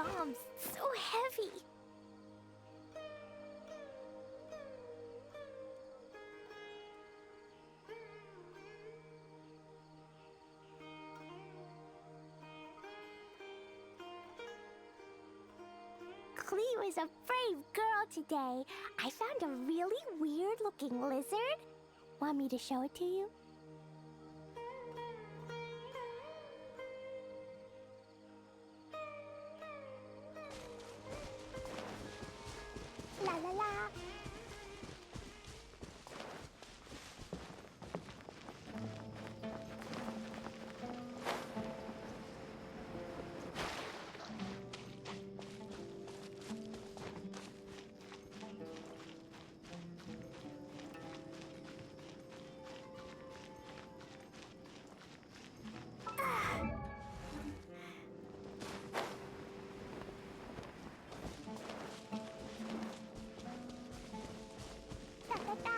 bombs. So heavy. Cleo is a brave girl today. I found a really weird-looking lizard. Want me to show it to you? La la la. Da da da.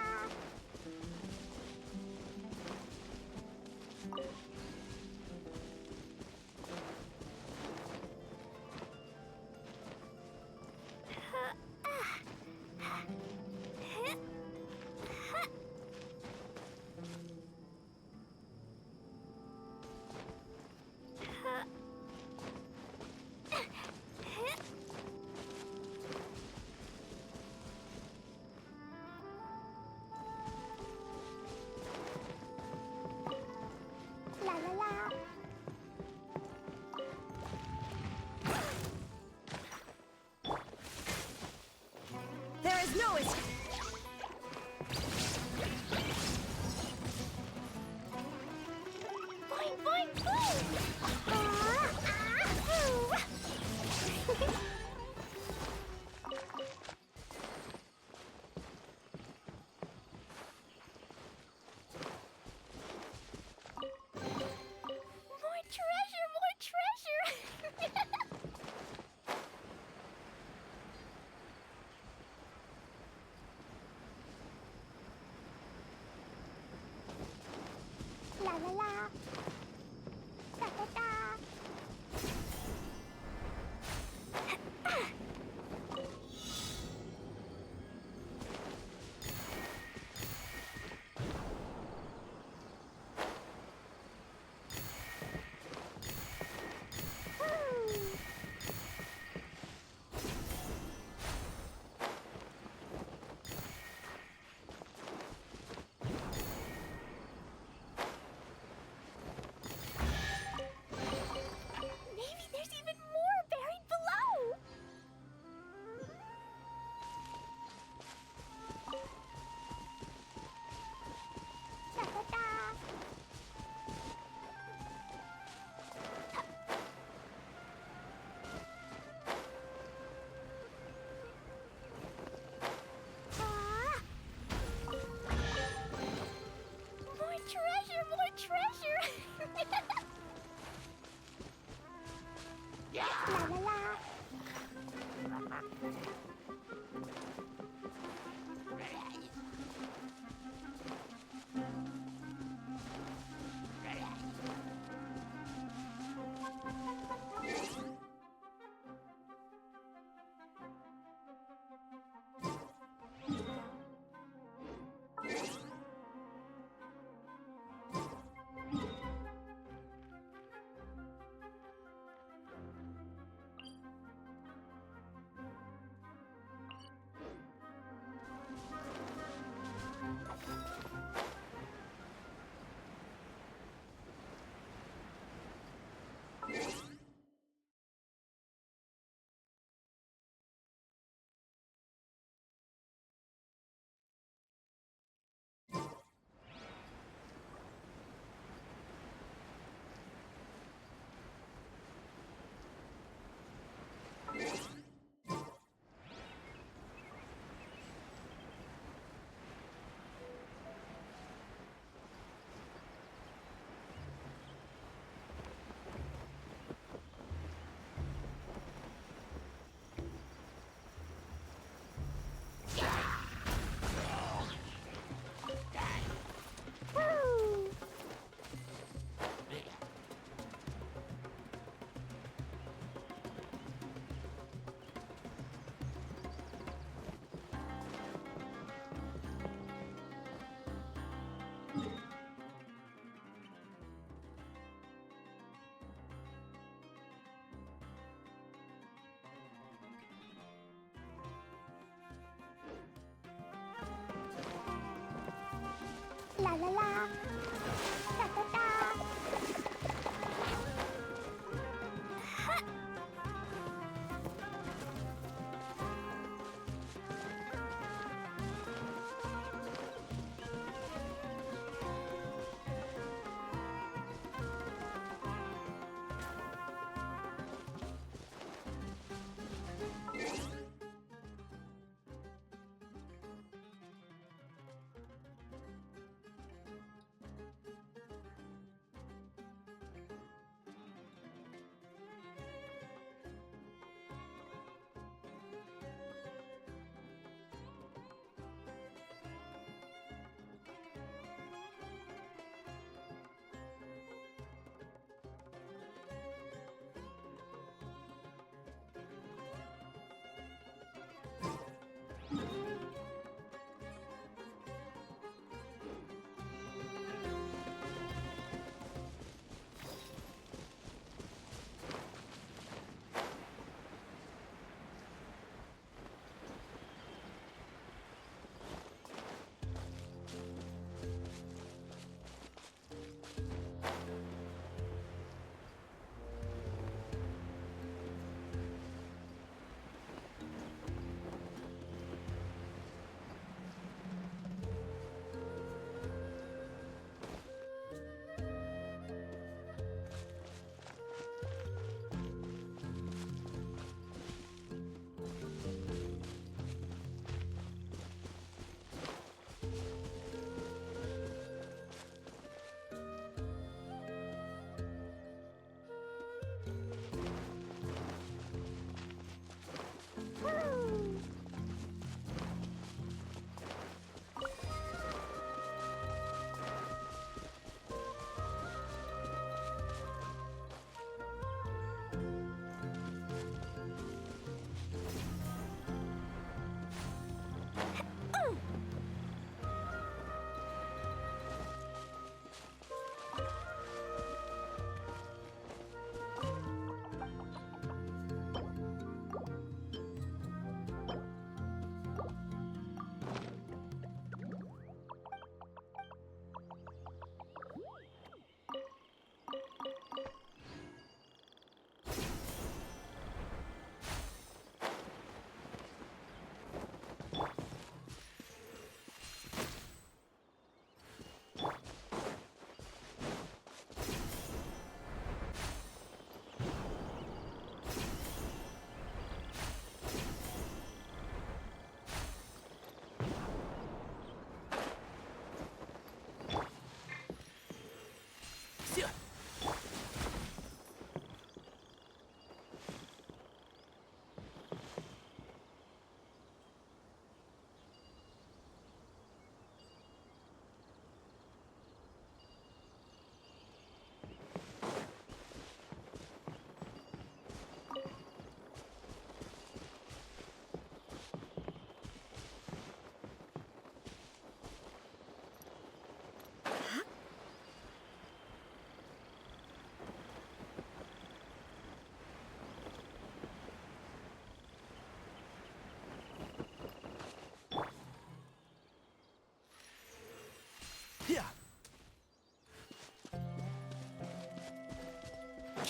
La la la. There is no escape. Boing, boing, boing! More treasure, more treasure!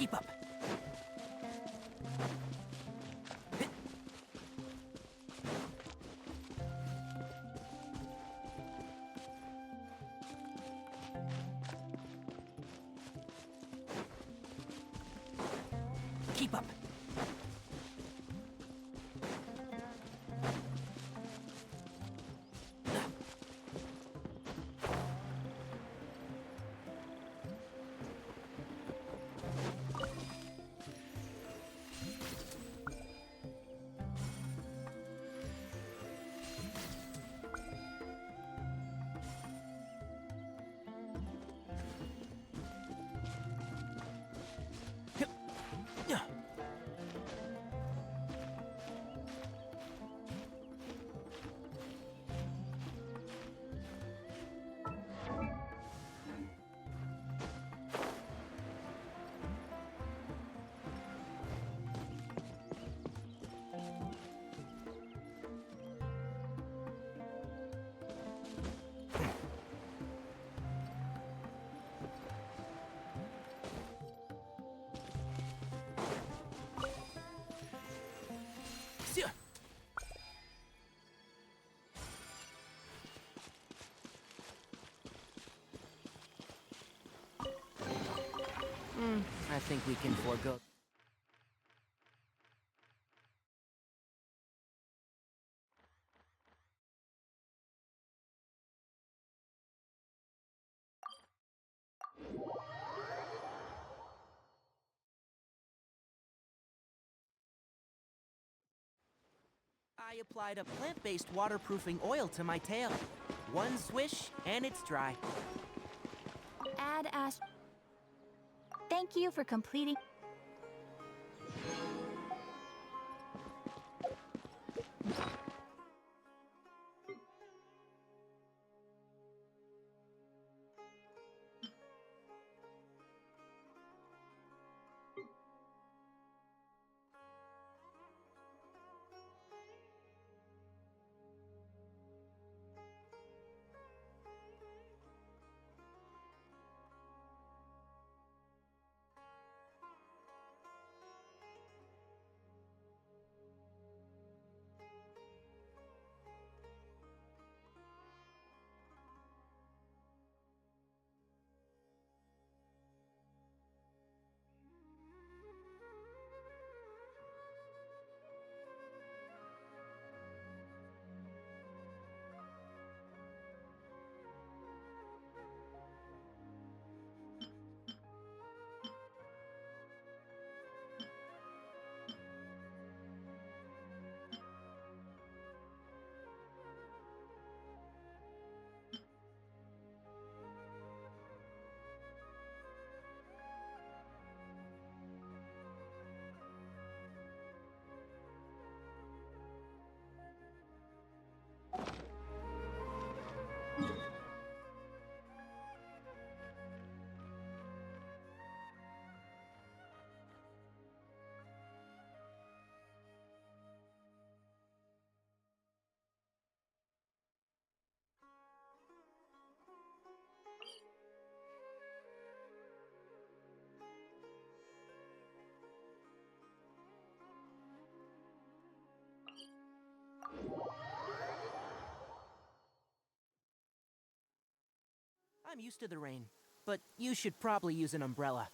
Keep up. Keep up. I think we can forego. I applied a plant-based waterproofing oil to my tail. One swish, and it's dry. Add Ash. Thank you for completing. I'm used to the rain, but you should probably use an umbrella.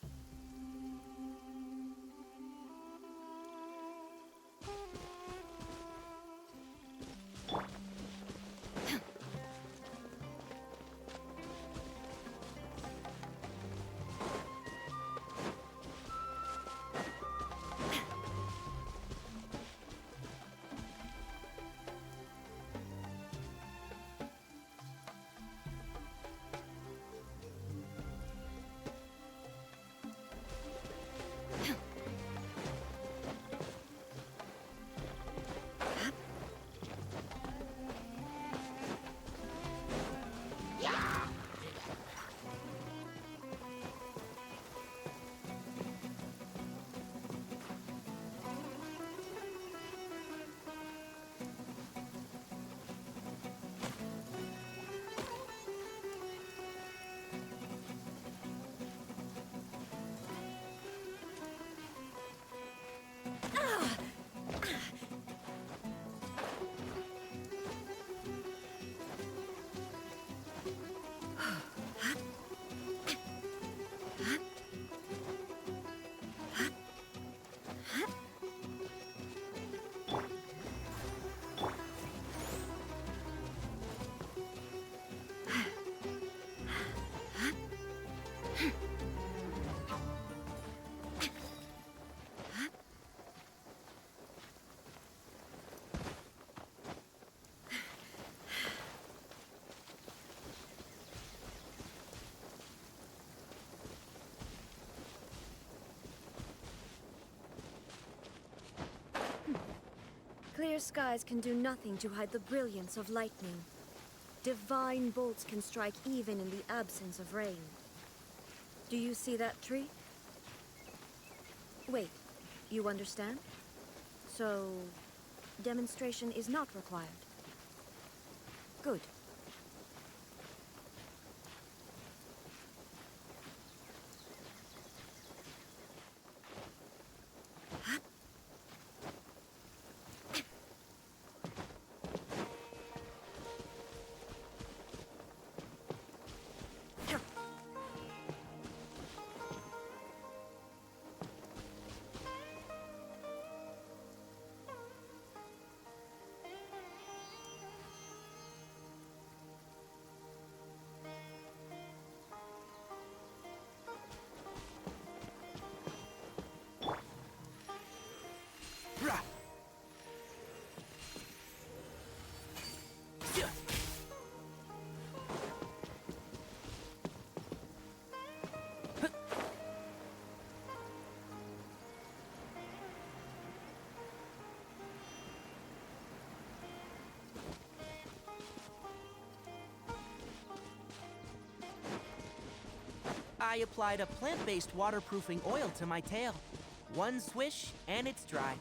Clear skies can do nothing to hide the brilliance of lightning. Divine bolts can strike even in the absence of rain. Do you see that tree? Wait, you understand? So, demonstration is not required. Good. Rah! Yeah. I applied a plant-based waterproofing oil to my tail. One swish, and it's dry.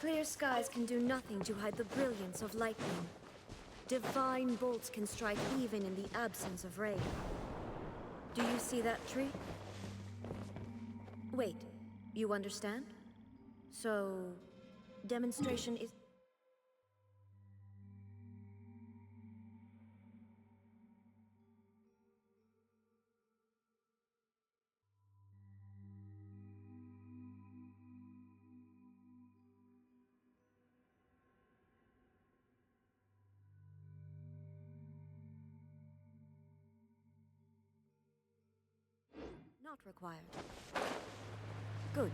Clear skies can do nothing to hide the brilliance of lightning. Divine bolts can strike even in the absence of rain. Do you see that tree? Wait, you understand? So, demonstration is... not required. Good.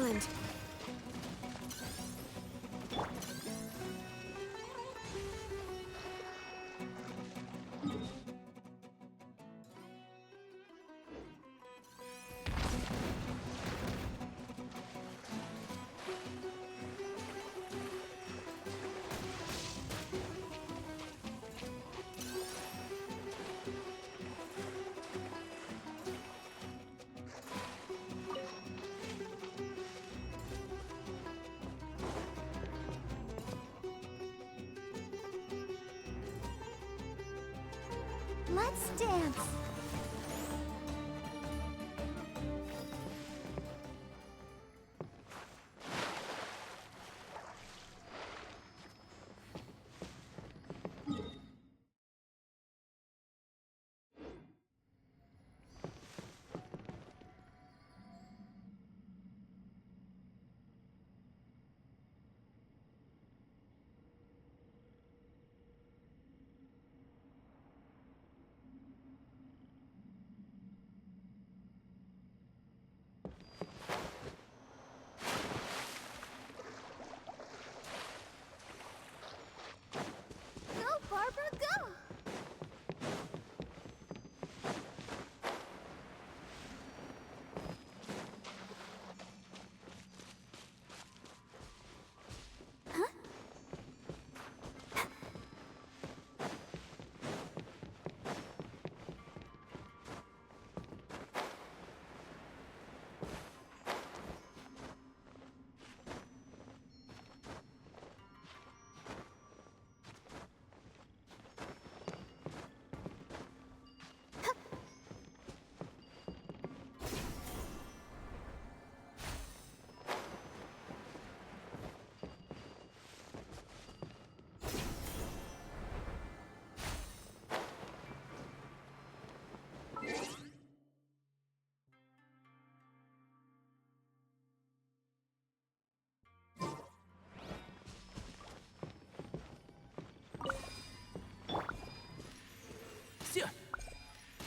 Excellent. Let's dance. Go, Barbara, go!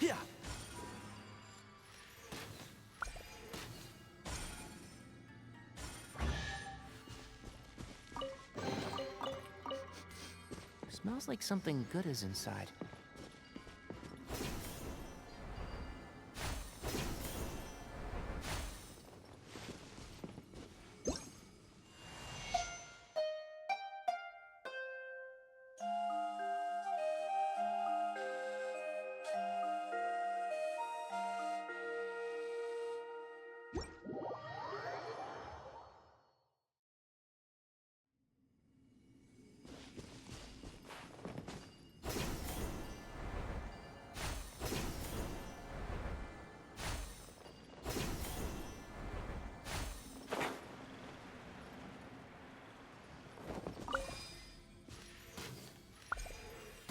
Yeah. Smells like something good is inside.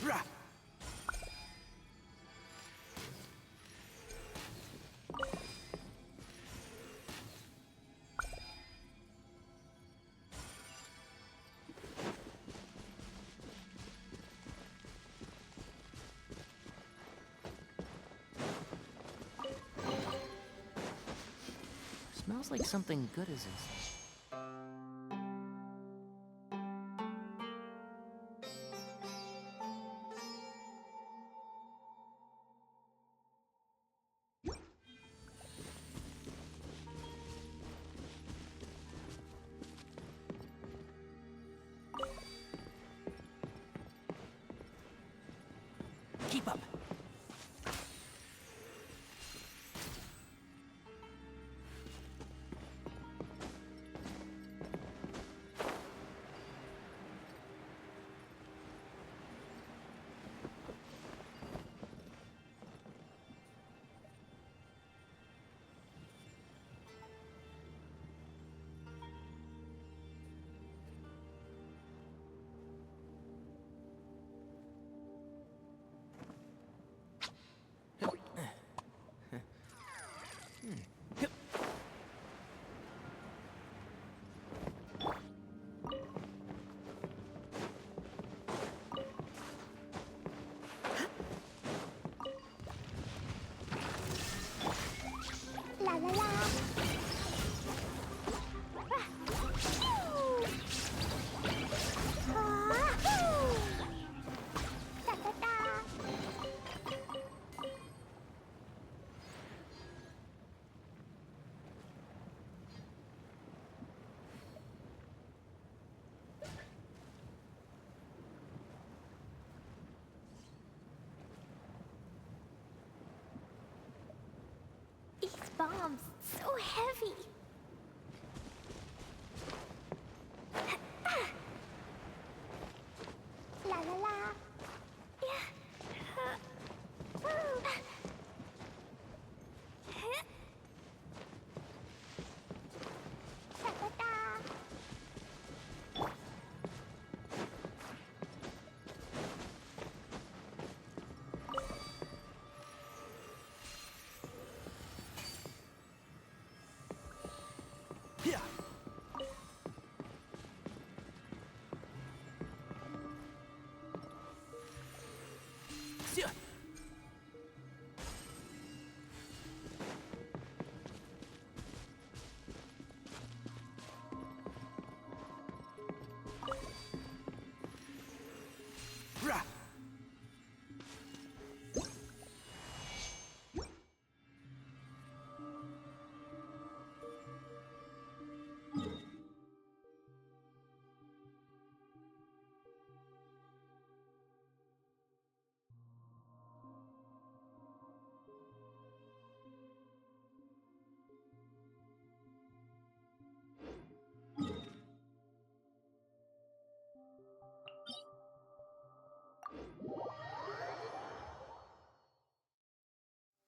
Rah! Smells like something good is inside. Keep up. bombs so heavy. La la la. Yeah. Woo. Da da da. Yeah. Yeah. Rah.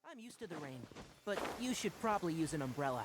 I'm used to the rain, but you should probably use an umbrella.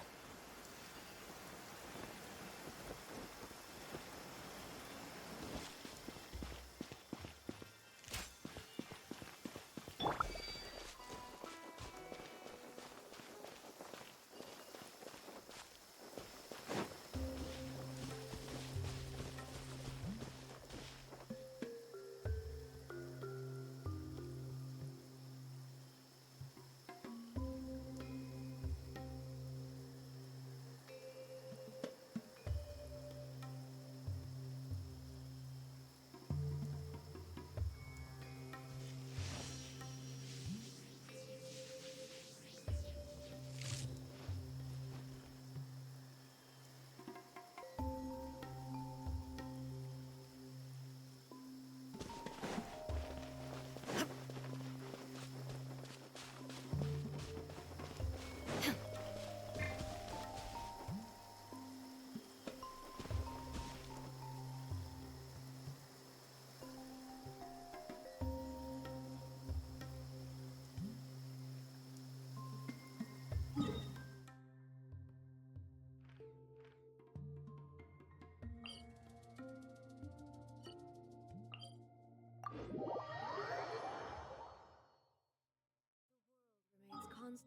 Remains constant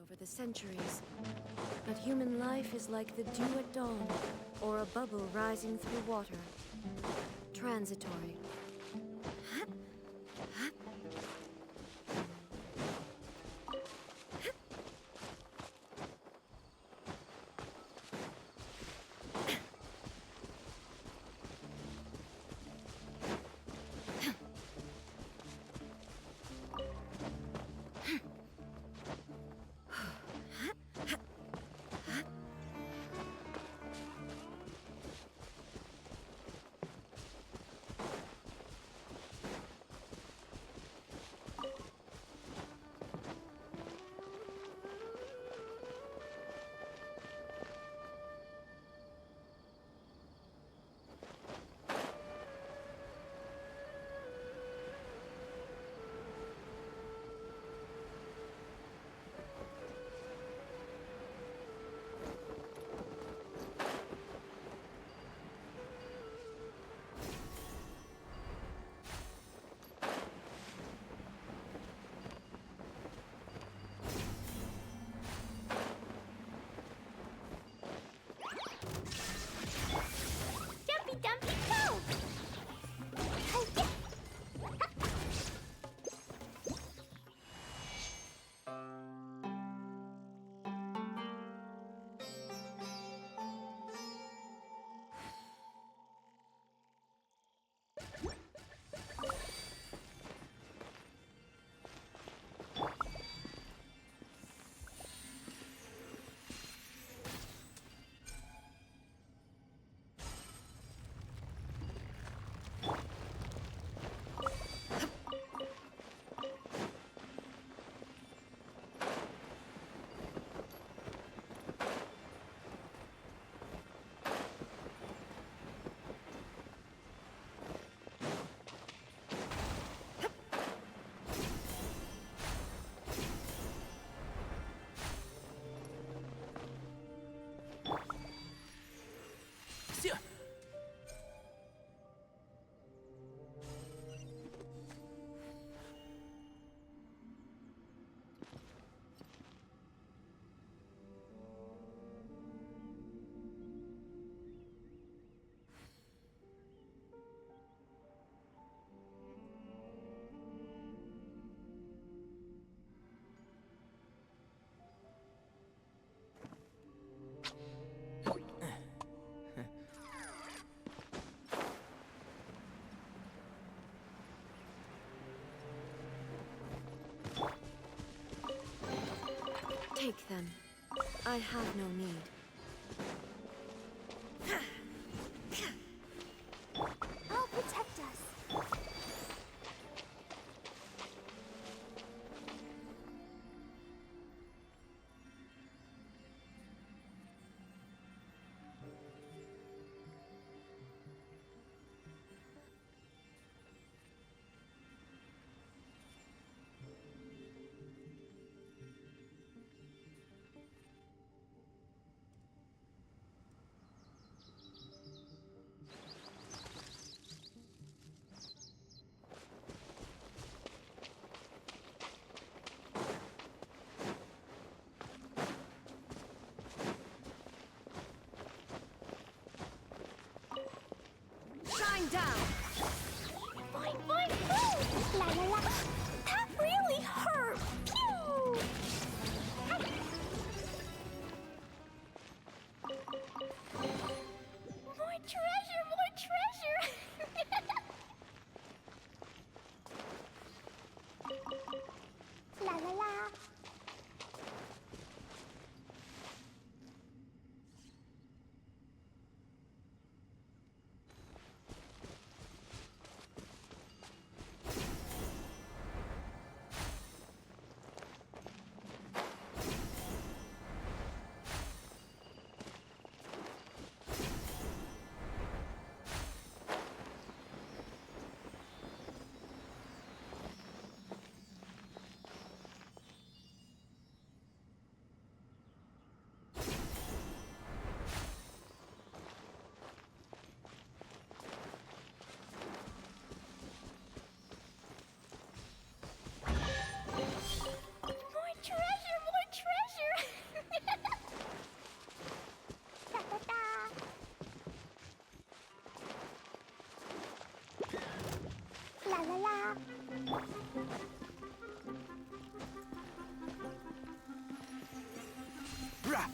over the centuries. But human life is like the dew at dawn, or a bubble rising through water. Transitory. Take them. I have no need. I'll protect us. Shine down! Fine, fine, fine! La la la! That really hurt! Pew! More treasure, more treasure! La la la! More treasure, more treasure! Da da da! La la la! Rah!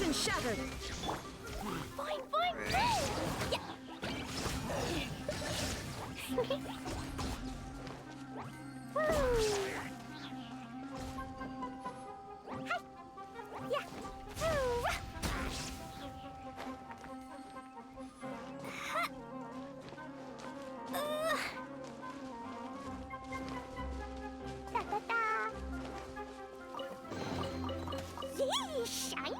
been shattered. Fine, fine, fine! Yeah. Woo! Hi. Yeah. Woo! Ha. Da da da. Yay, shiny!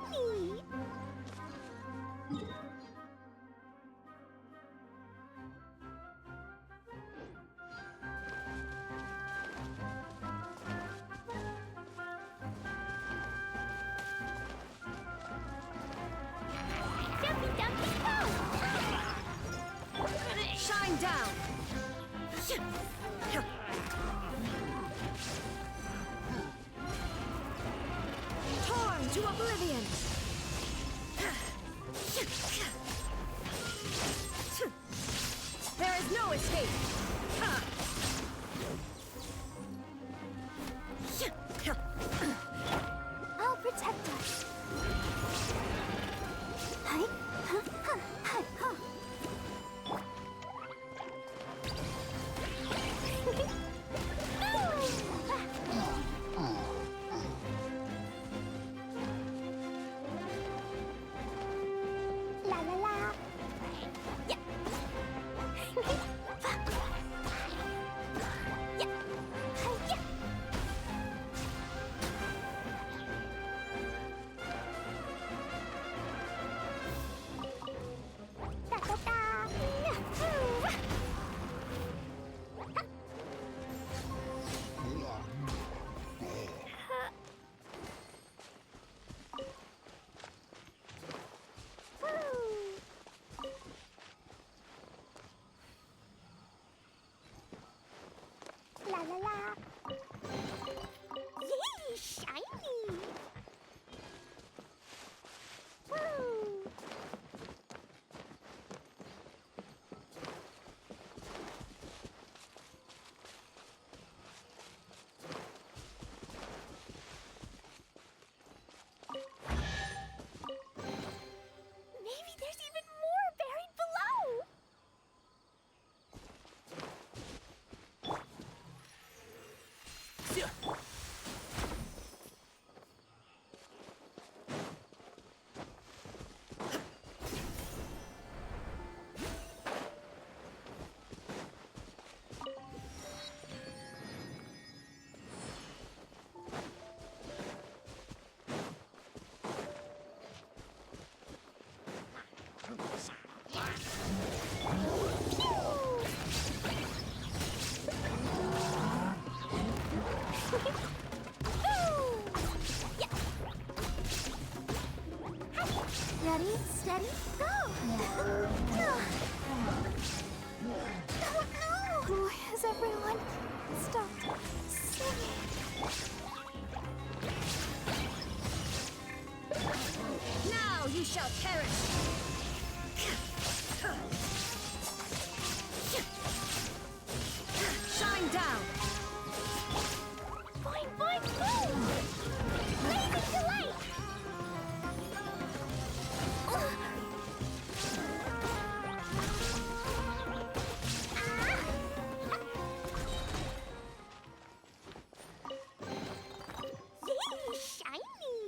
Jumpy, jumpy, go! Shine down. Torn to oblivion. There is no escape. I'll protect us. Hi, huh, huh, hi, huh. La la la. Yeah. Yeah. Yeah. Da da da. Yahoo! Woo! La la la. Yay, shiny! Woo! Maybe there's even more buried below. Ready, steady, go! Oh no! Why has everyone stopped singing? Now you shall perish. Shine down. Fine, fine, boom! Blazing delight! Yay, shiny!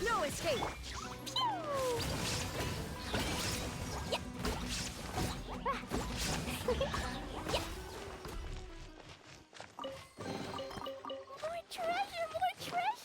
no escape! More treasure, more treasure!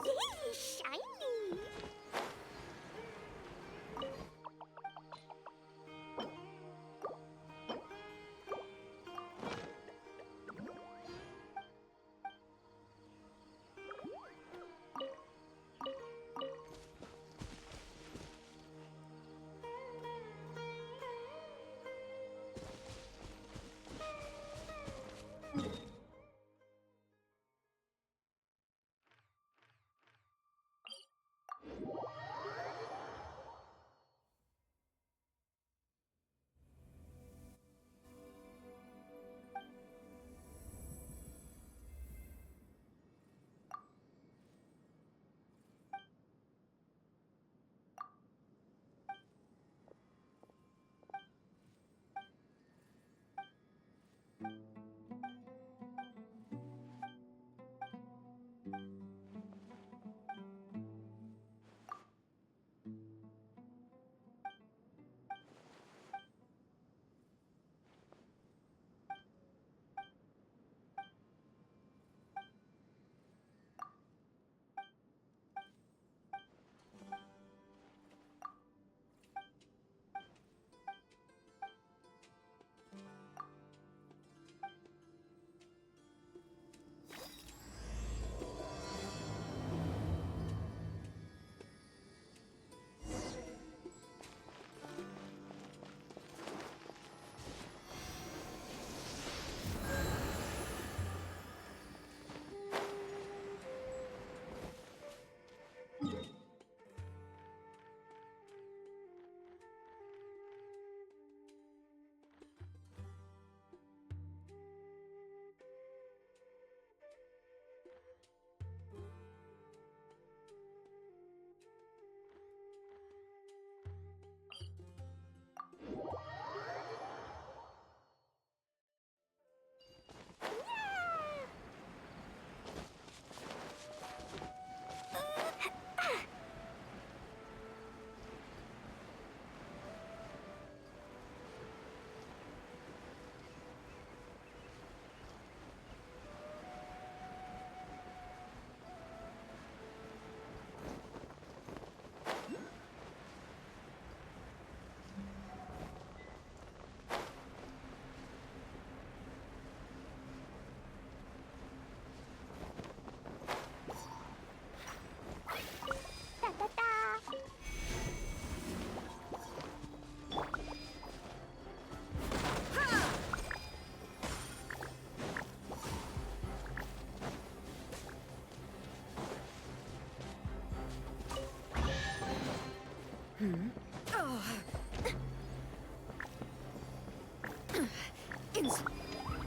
Yay, shiny!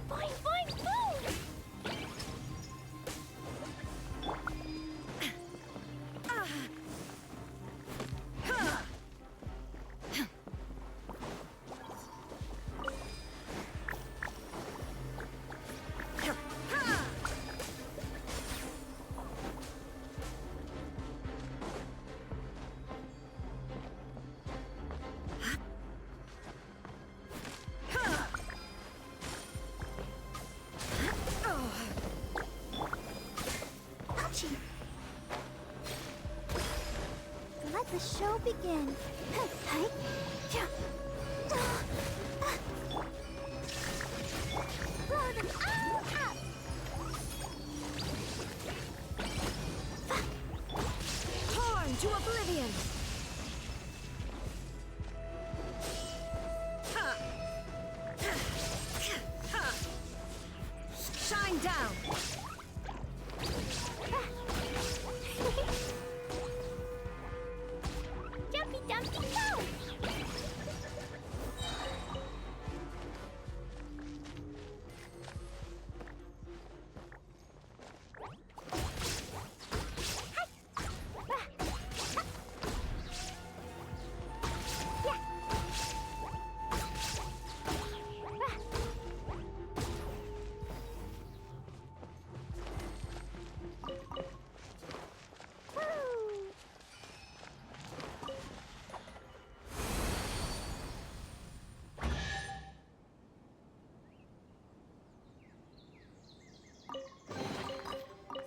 Fine, fine, boom! the show begin. Blow them all up! Torn to oblivion! Shine down! Jumpy Dumpty Go!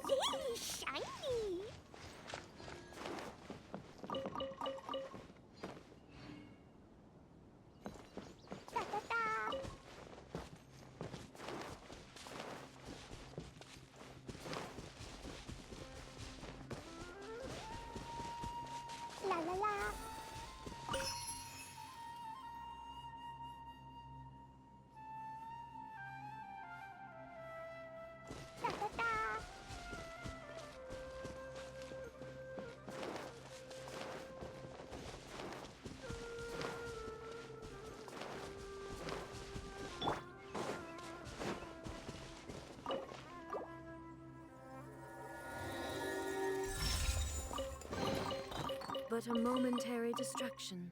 Yay, shiny! Da da da! La la la! Da da da! But a momentary distraction.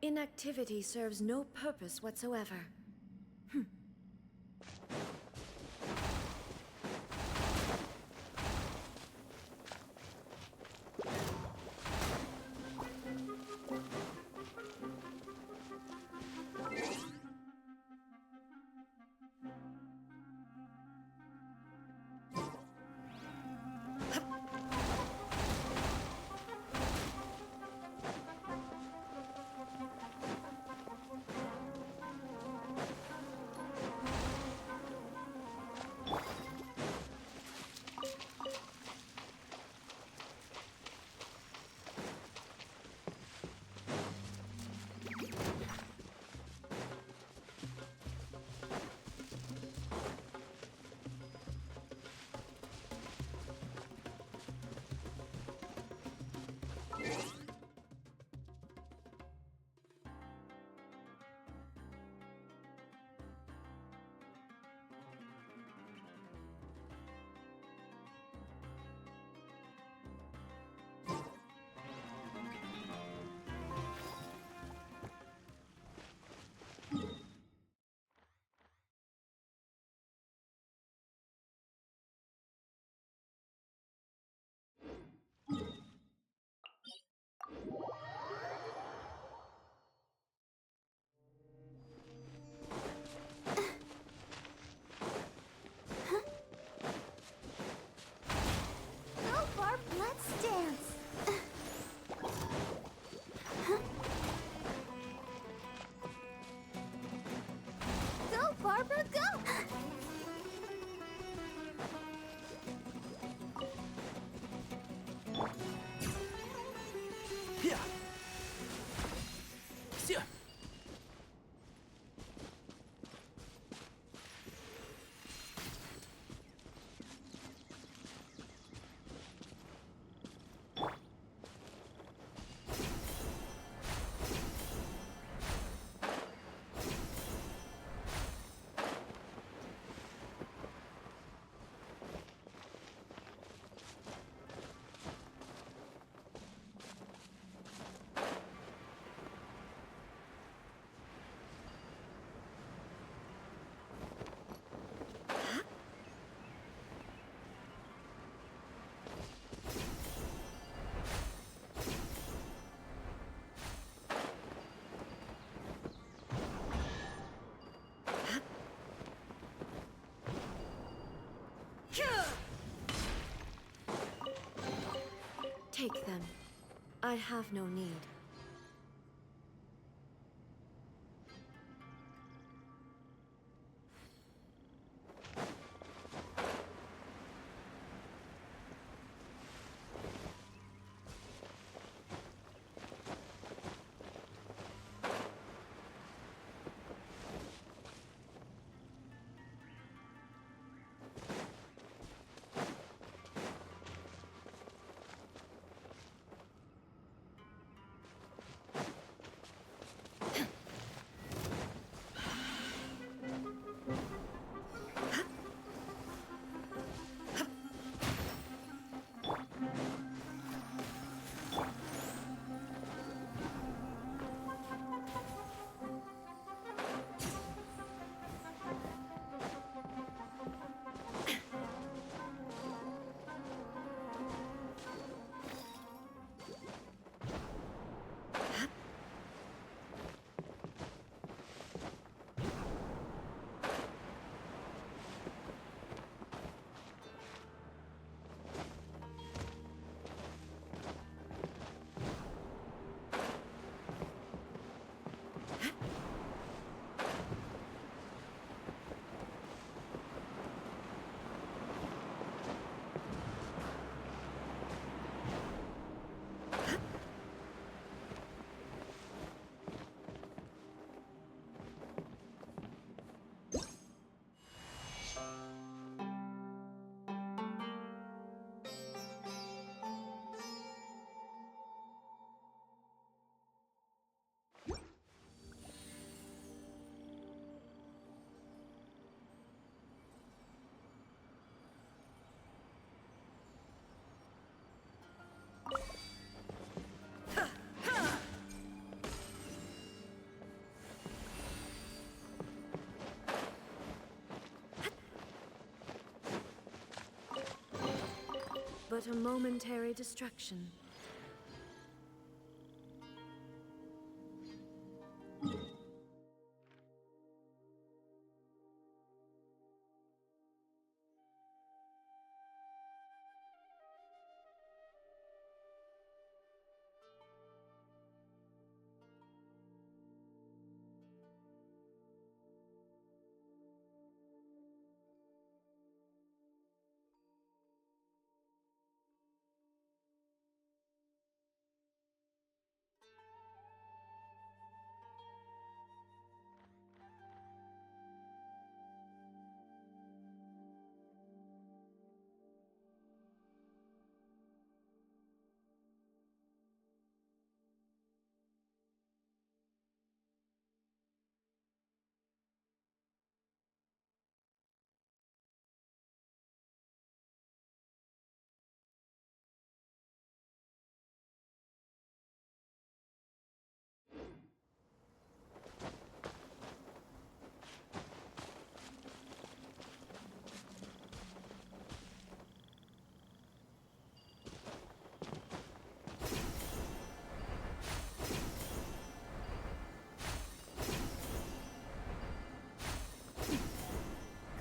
Inactivity serves no purpose whatsoever. I have no need. But a momentary distraction.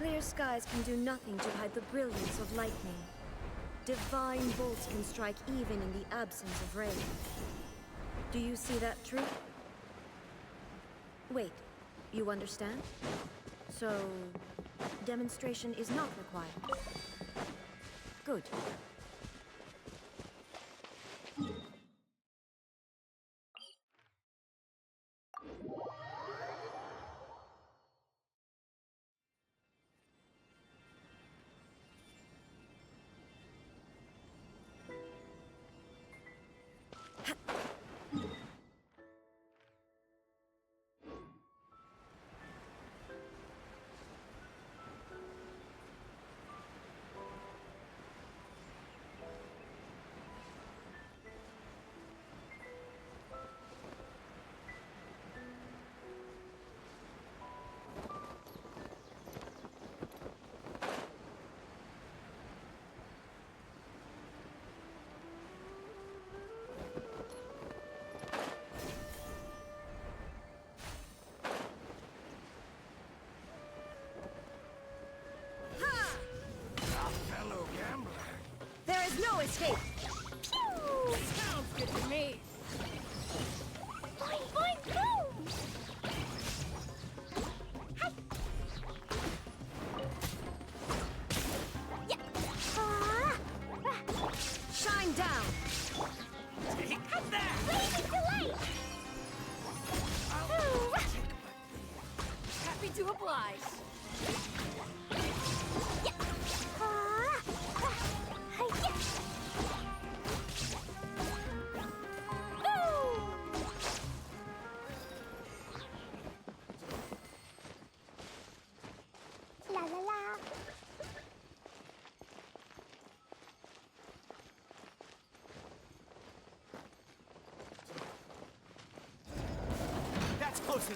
Clear skies can do nothing to hide the brilliance of lightning. Divine bolts can strike even in the absence of rain. Do you see that tree? Wait, you understand? So, demonstration is not required. Good.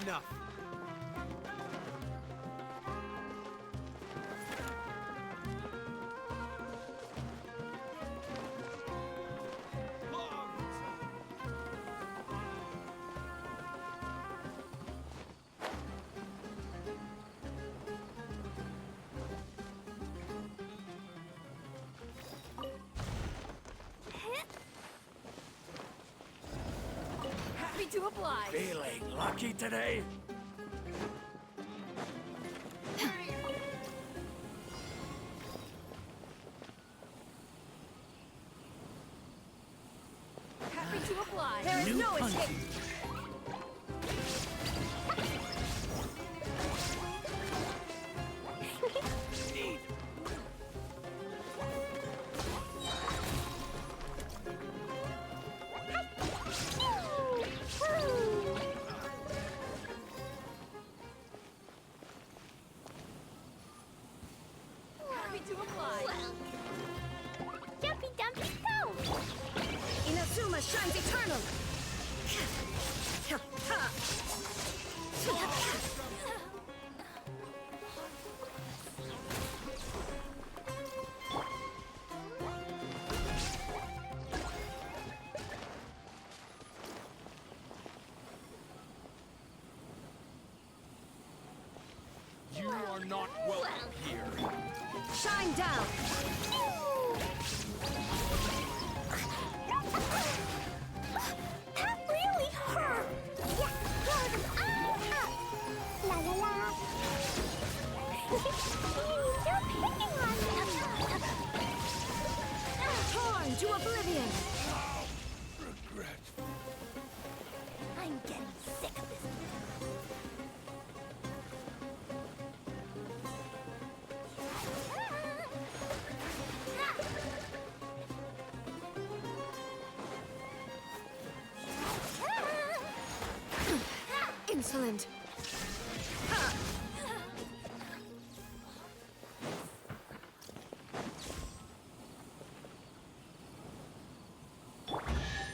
enough. Happy to oblige. Feeling lucky today? Happy to oblige. There is no escape. Happy to oblige. Jumpy Dumpy go! Inazuma shines eternal. You are not welcome here. Shine down. That really hurt! Yeah, blow them all up! La la la! You're picking on me! Torn to oblivion. Regret. I'm getting sick of this. Insolent.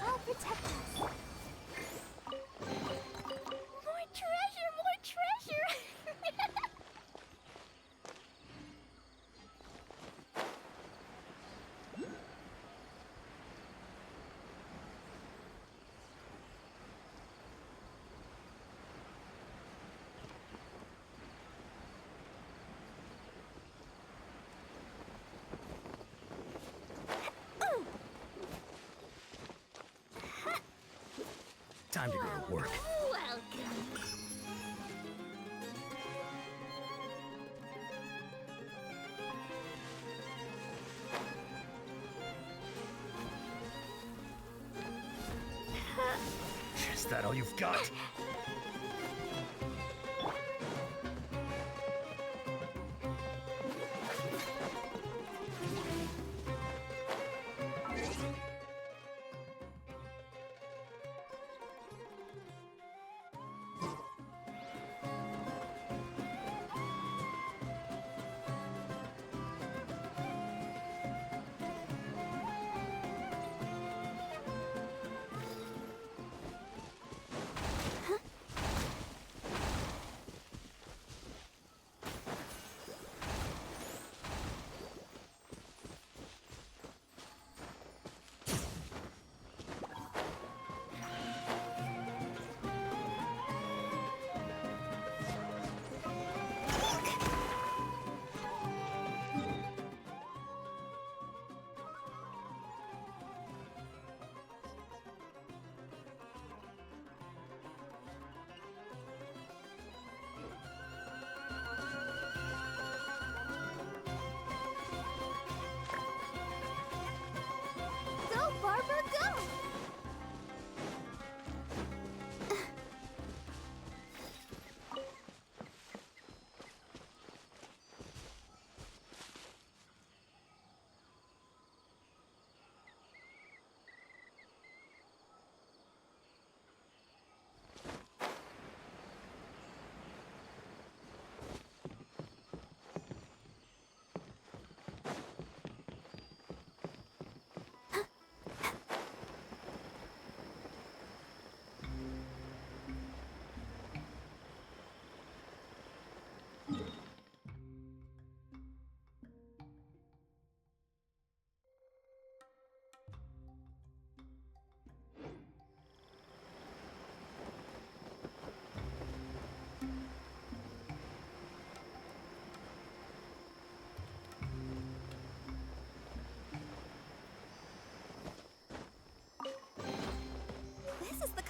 I'll protect us. More treasure! More treasure! Time to go to work. Welcome. Is that all you've got?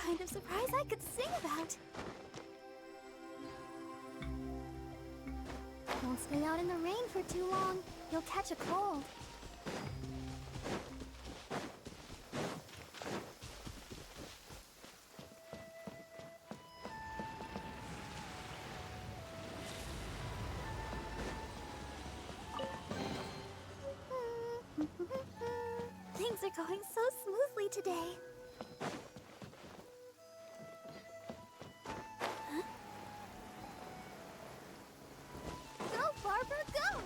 kind of surprise I could sing about. Don't stay out in the rain for too long. You'll catch a cold. Things are going so smoothly today. Go, Barbara, go!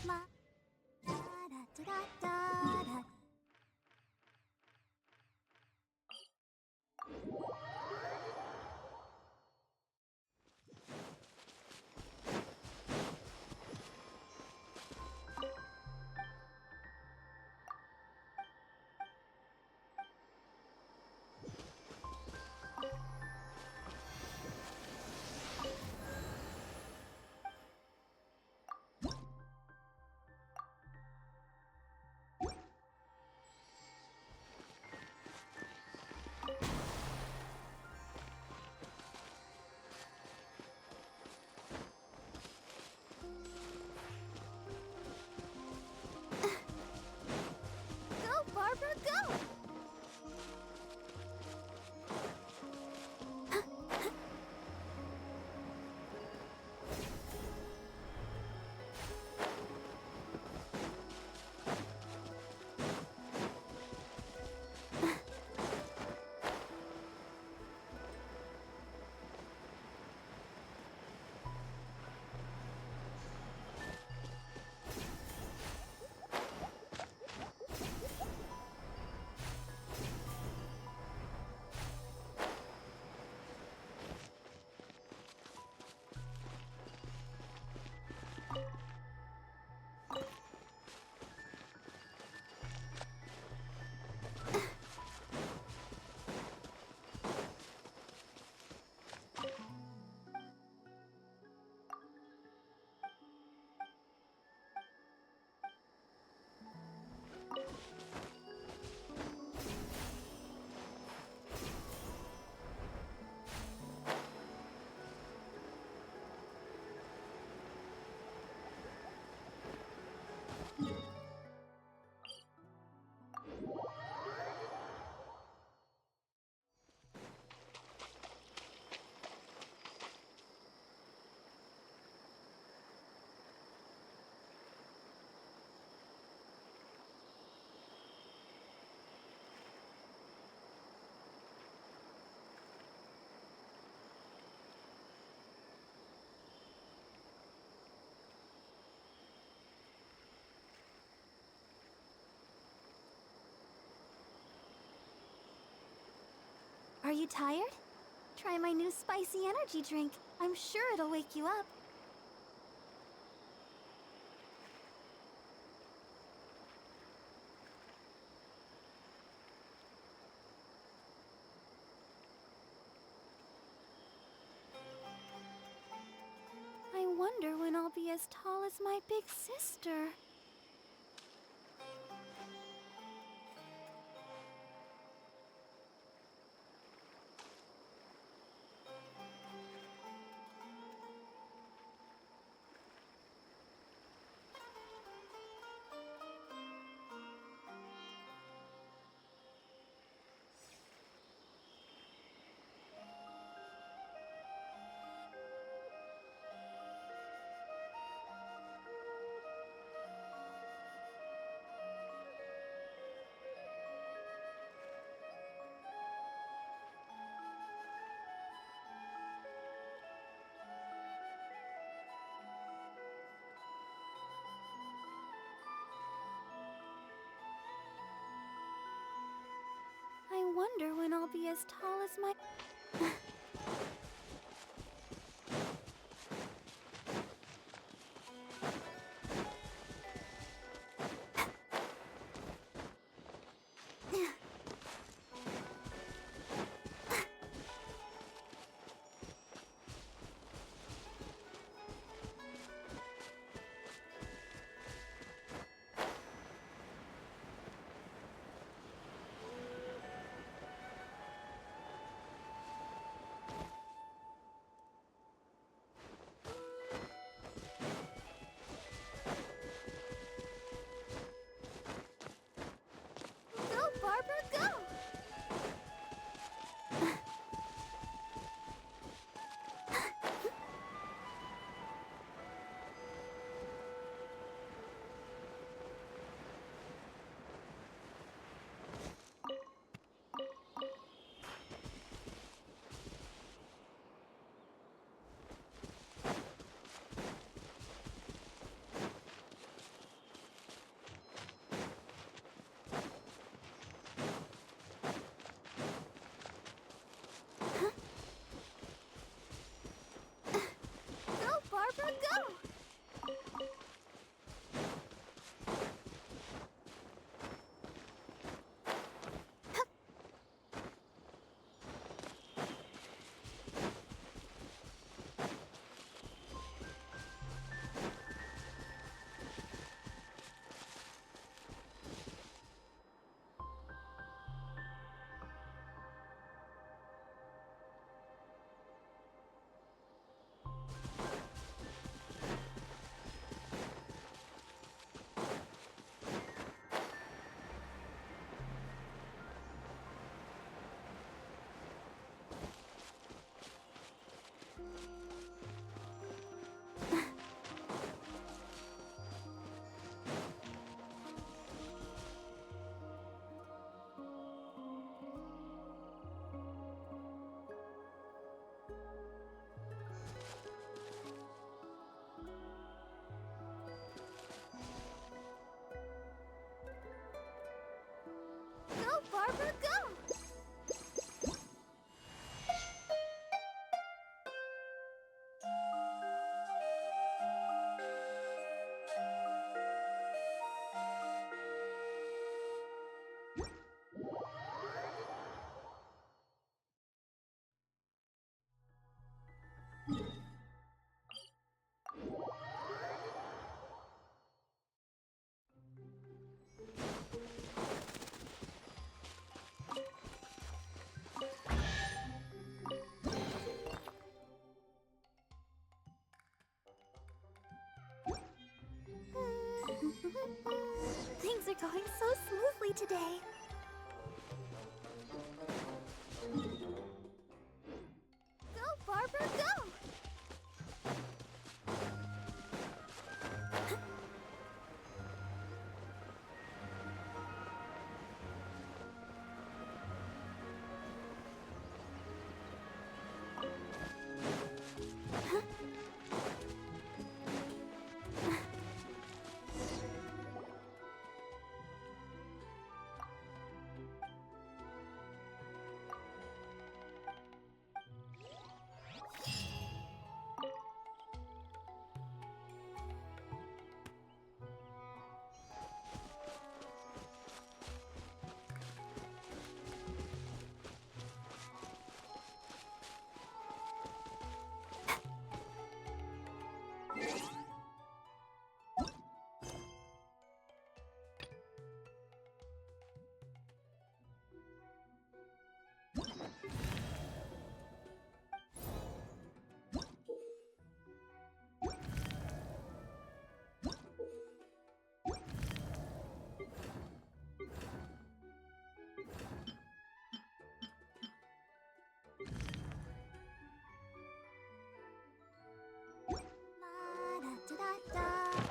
La da da da da da. Go, Barbara, go! Are you tired? Try my new spicy energy drink. I'm sure it'll wake you up. I wonder when I'll be as tall as my big sister. I wonder when I'll be as tall as my... going so smoothly today. Go, Barbara, go! La-da-da-da-da. Da-da-da-da. Da-da.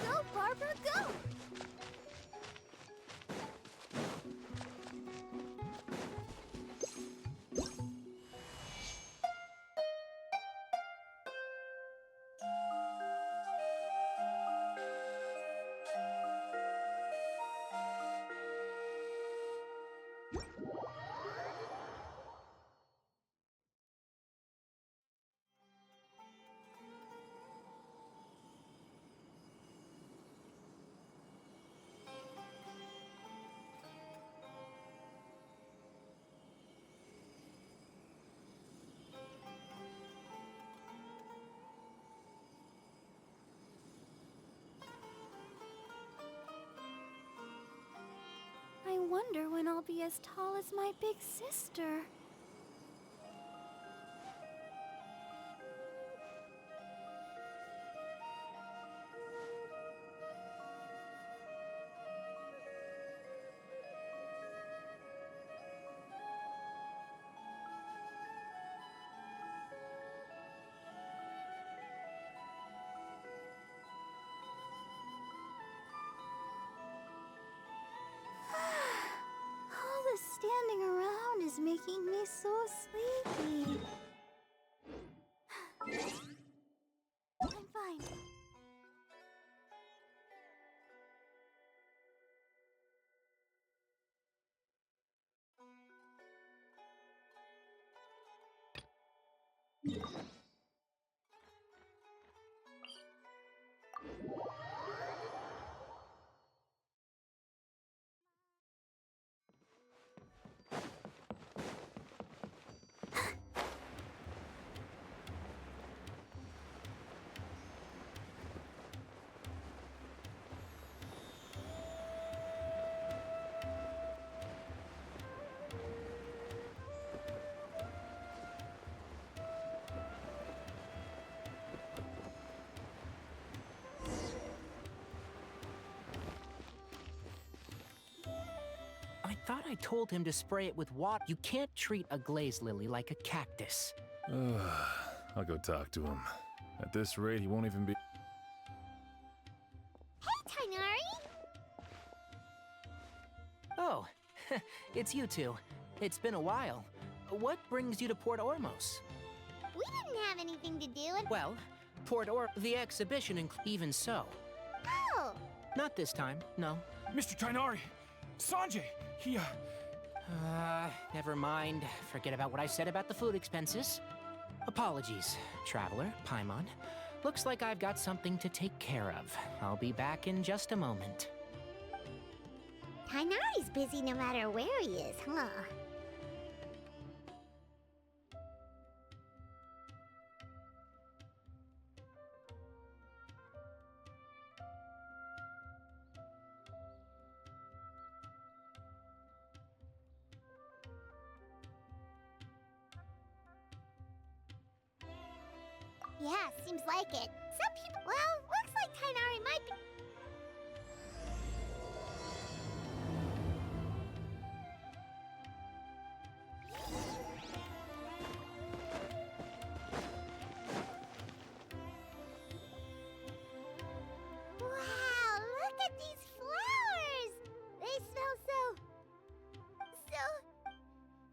Go, Barbara, go! I wonder when I'll be as tall as my big sister. All the standing around is making me so sleepy. I'm fine. thought I told him to spray it with water. You can't treat a glazed lily like a cactus. I'll go talk to him. At this rate, he won't even be... Hey, Tainari! Oh, it's you two. It's been a while. What brings you to Port Ormos? We didn't have anything to do and... Well, the exhibition, even so. Oh! Not this time, no. Mr. Tainari! Sanjay! He, Never mind. Forget about what I said about the food expenses. Apologies, Traveler, Paimon. Looks like I've got something to take care of. I'll be back in just a moment. Tainari's busy no matter where he is, huh? Yeah, seems like it. Some people... Well, looks like Tainari might be... Wow, look at these flowers! They smell so...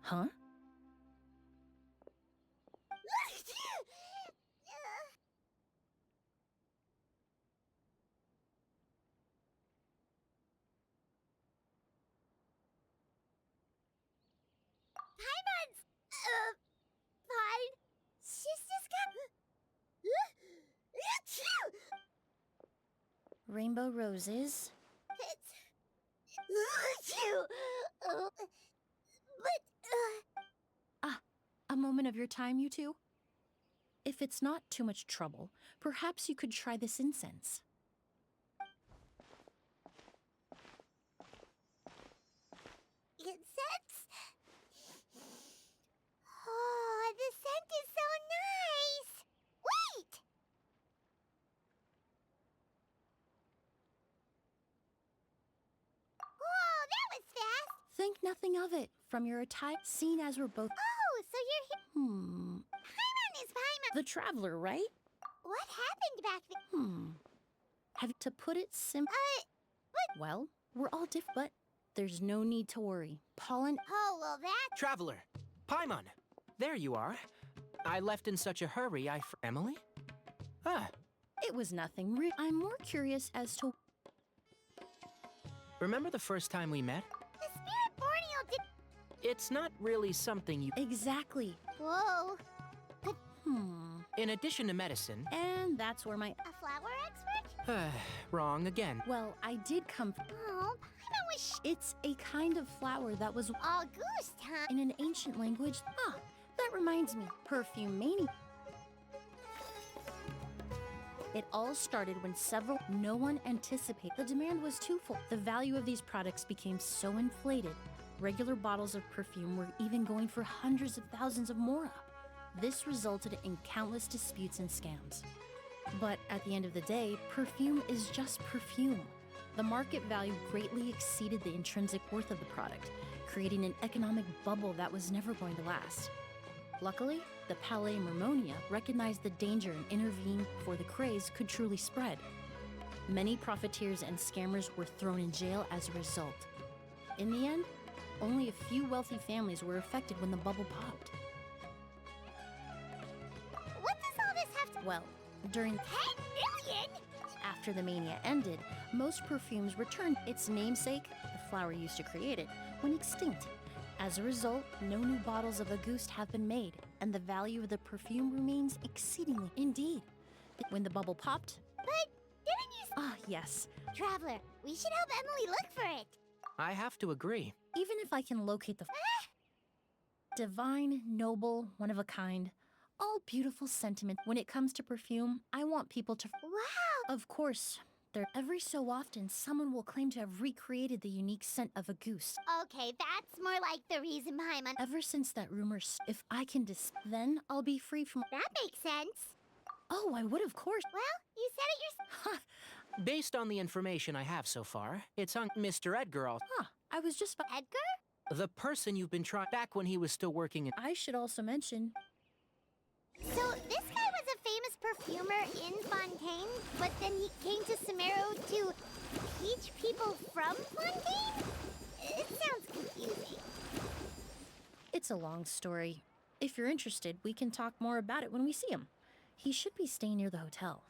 Huh? Paimon's... fine. She's just got... Rainbow roses. But, A moment of your time, you two? If it's not too much trouble, perhaps you could try this incense. incense? Oh, the scent is so nice! Wait! Whoa, that was fast! Think nothing of it. From your attire, seen as we're both... Oh, so you're here. Paimon is Paimon. The Traveler, right? What happened back there? Have to put it simply... Well, we're all different, but there's no need to worry. Pollen... Oh, well, that... Traveler! Paimon! There you are. I left in such a hurry, Emily? Ah, It was nothing I'm more curious as to... remember the first time we met? The spirit Borneo did... It's not really something you... Exactly. Whoa. In addition to medicine... And that's where my... A flower expert? Wrong again. Well, I did come... Oh, Paimon was It's a kind of flower that was... August, huh? in an ancient language... Ah, that reminds me. Perfume mania. It all started when no one anticipated. The demand was twofold. The value of these products became so inflated, regular bottles of perfume were even going for hundreds of thousands of mora. This resulted in countless disputes and scams. But at the end of the day, perfume is just perfume. The market value greatly exceeded the intrinsic worth of the product, creating an economic bubble that was never going to last. Luckily, the Palais Mermonia recognized the danger and intervened before the craze could truly spread. Many profiteers and scammers were thrown in jail as a result. In the end, only a few wealthy families were affected when the bubble popped. What does all this have to... Well, during 10 million? after the mania ended, most perfumes returned. Its namesake, the flower used to create it, went extinct. As a result, no new bottles of Auguste have been made, and the value of the perfume remains exceedingly. Indeed. When the bubble popped... But didn't you... Ah, yes. Traveler, we should help Emily look for it. I have to agree. Even if I can locate the... divine, noble, one of a kind, all beautiful sentiment. When it comes to perfume, I want people to... Wow! Of course, every so often, someone will claim to have recreated the unique scent of Auguste. Okay, that's more like the reason Paimon... Ever since that rumor, if I can then I'll be free from... That makes sense. Oh, I would, of course. Well, you said it yourself. Based on the information I have so far, it's on Mr. Edgar. I was just... Edgar? The person you've been trying back when he was still working in. I should also mention, So this guy was a famous perfumer in Fontaine, but then he came to Samaro to teach people from Fontaine? It sounds confusing. it's a long story. If you're interested, we can talk more about it when we see him. He should be staying near the hotel.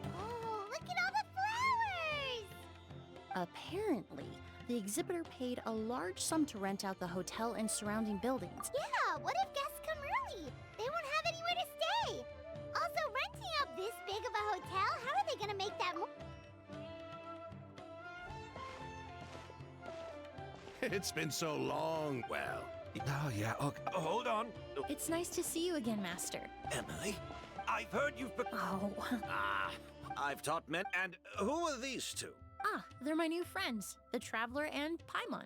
Oh, look at all the flowers! Apparently, the exhibitor paid a large sum to rent out the hotel and surrounding buildings. Yeah, what if guests come early? They won't have anywhere to stay. Also, renting out this big of a hotel, how are they gonna make that more? It's been so long. Well, oh yeah. Okay. Oh, hold on, It's nice to see you again, Master. Emily. I've heard you've been. Oh, I've taught men. And who are these two? they're my new friends, the Traveler and Paimon.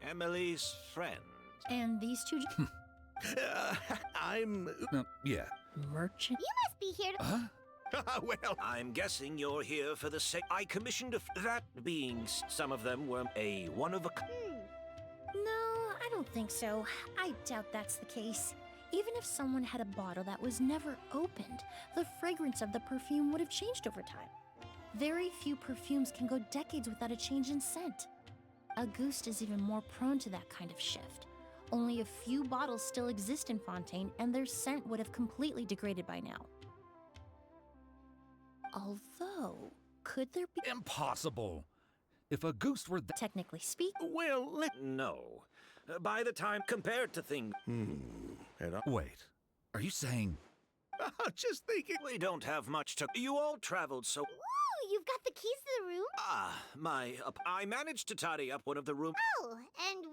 Emily's friends. And these two I'm. Yeah. merchant. You must be here to. Huh? Well, I'm guessing you're here for the sake. I commissioned that being some of them were a one of a. No, I don't think so. I doubt that's the case. Even if someone had a bottle that was never opened, the fragrance of the perfume would have changed over time. Very few perfumes can go decades without a change in scent. Auguste is even more prone to that kind of shift. Only a few bottles still exist in Fontaine, and their scent would have completely degraded by now. Although, could there be, Impossible. If a goose were that. technically speaking, Well, no. By the time compared to things. Wait. Are you saying. Just thinking. We don't have much to. You all traveled so. Ooh, you've got the keys to the room? I managed to tidy up one of the rooms. Oh, and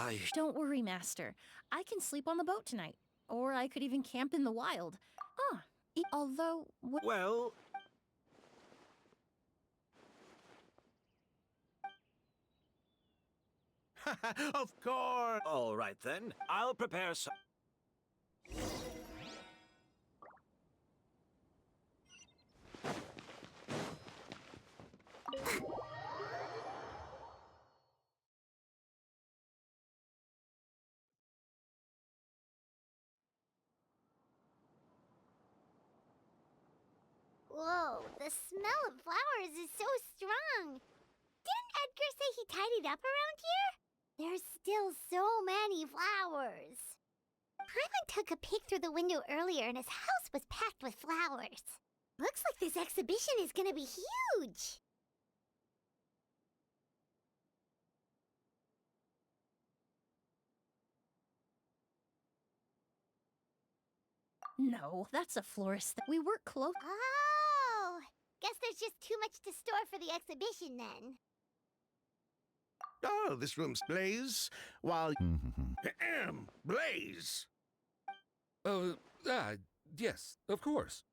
we. don't worry, Master. I can sleep on the boat tonight. Or I could even camp in the wild. Although, Well. Of course. All right then. I'll prepare some. Whoa, the smell of flowers is so strong. Didn't Edgar say he tidied up around here? There's still so many flowers. Paimon took a peek through the window earlier and his house was packed with flowers. Looks like this exhibition is gonna be huge. no, that's a florist. We work close. Oh, guess there's just too much to store for the exhibition then. Oh, this room's Blaze. While. Blaze! Yes, of course.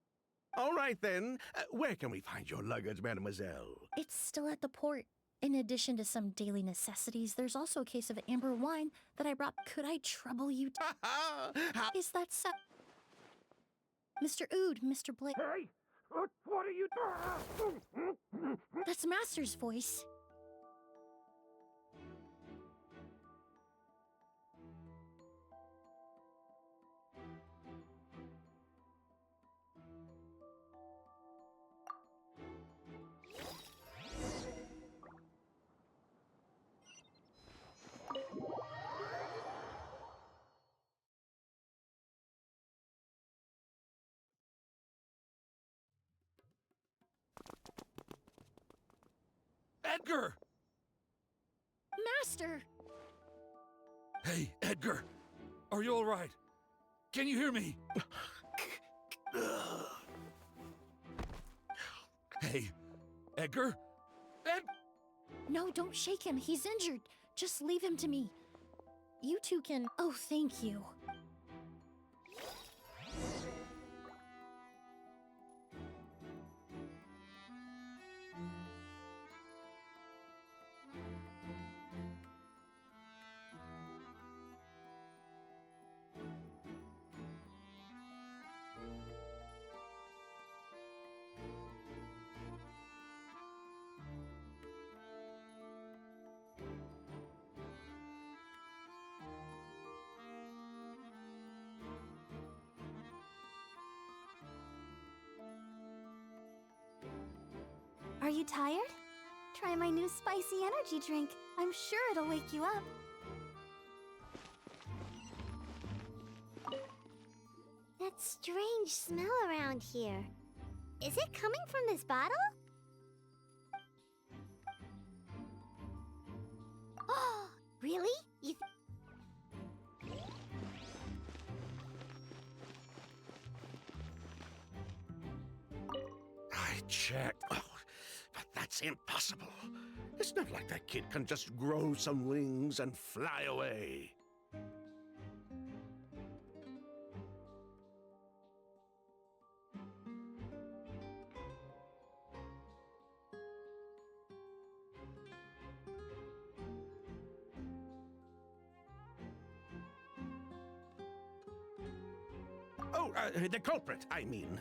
All right then. Where can we find your luggage, mademoiselle? It's still at the port. In addition to some daily necessities, there's also a case of amber wine that I brought. Could I trouble you? How- Is that so? Mr. Ood, Mr. Blake. Hey! What are you doing? That's Master's voice. Edgar! Master! Hey, Edgar! Are you alright? Can you hear me? Hey, Edgar? No, don't shake him. He's injured. Just leave him to me. You two can... Oh, thank you. Are you tired? Try my new spicy energy drink. I'm sure it'll wake you up. That strange smell around here. Is it coming from this bottle? Oh, really? You I checked. Oh, but that's impossible. It's not like that kid can just grow some wings and fly away. Oh, the culprit, I mean.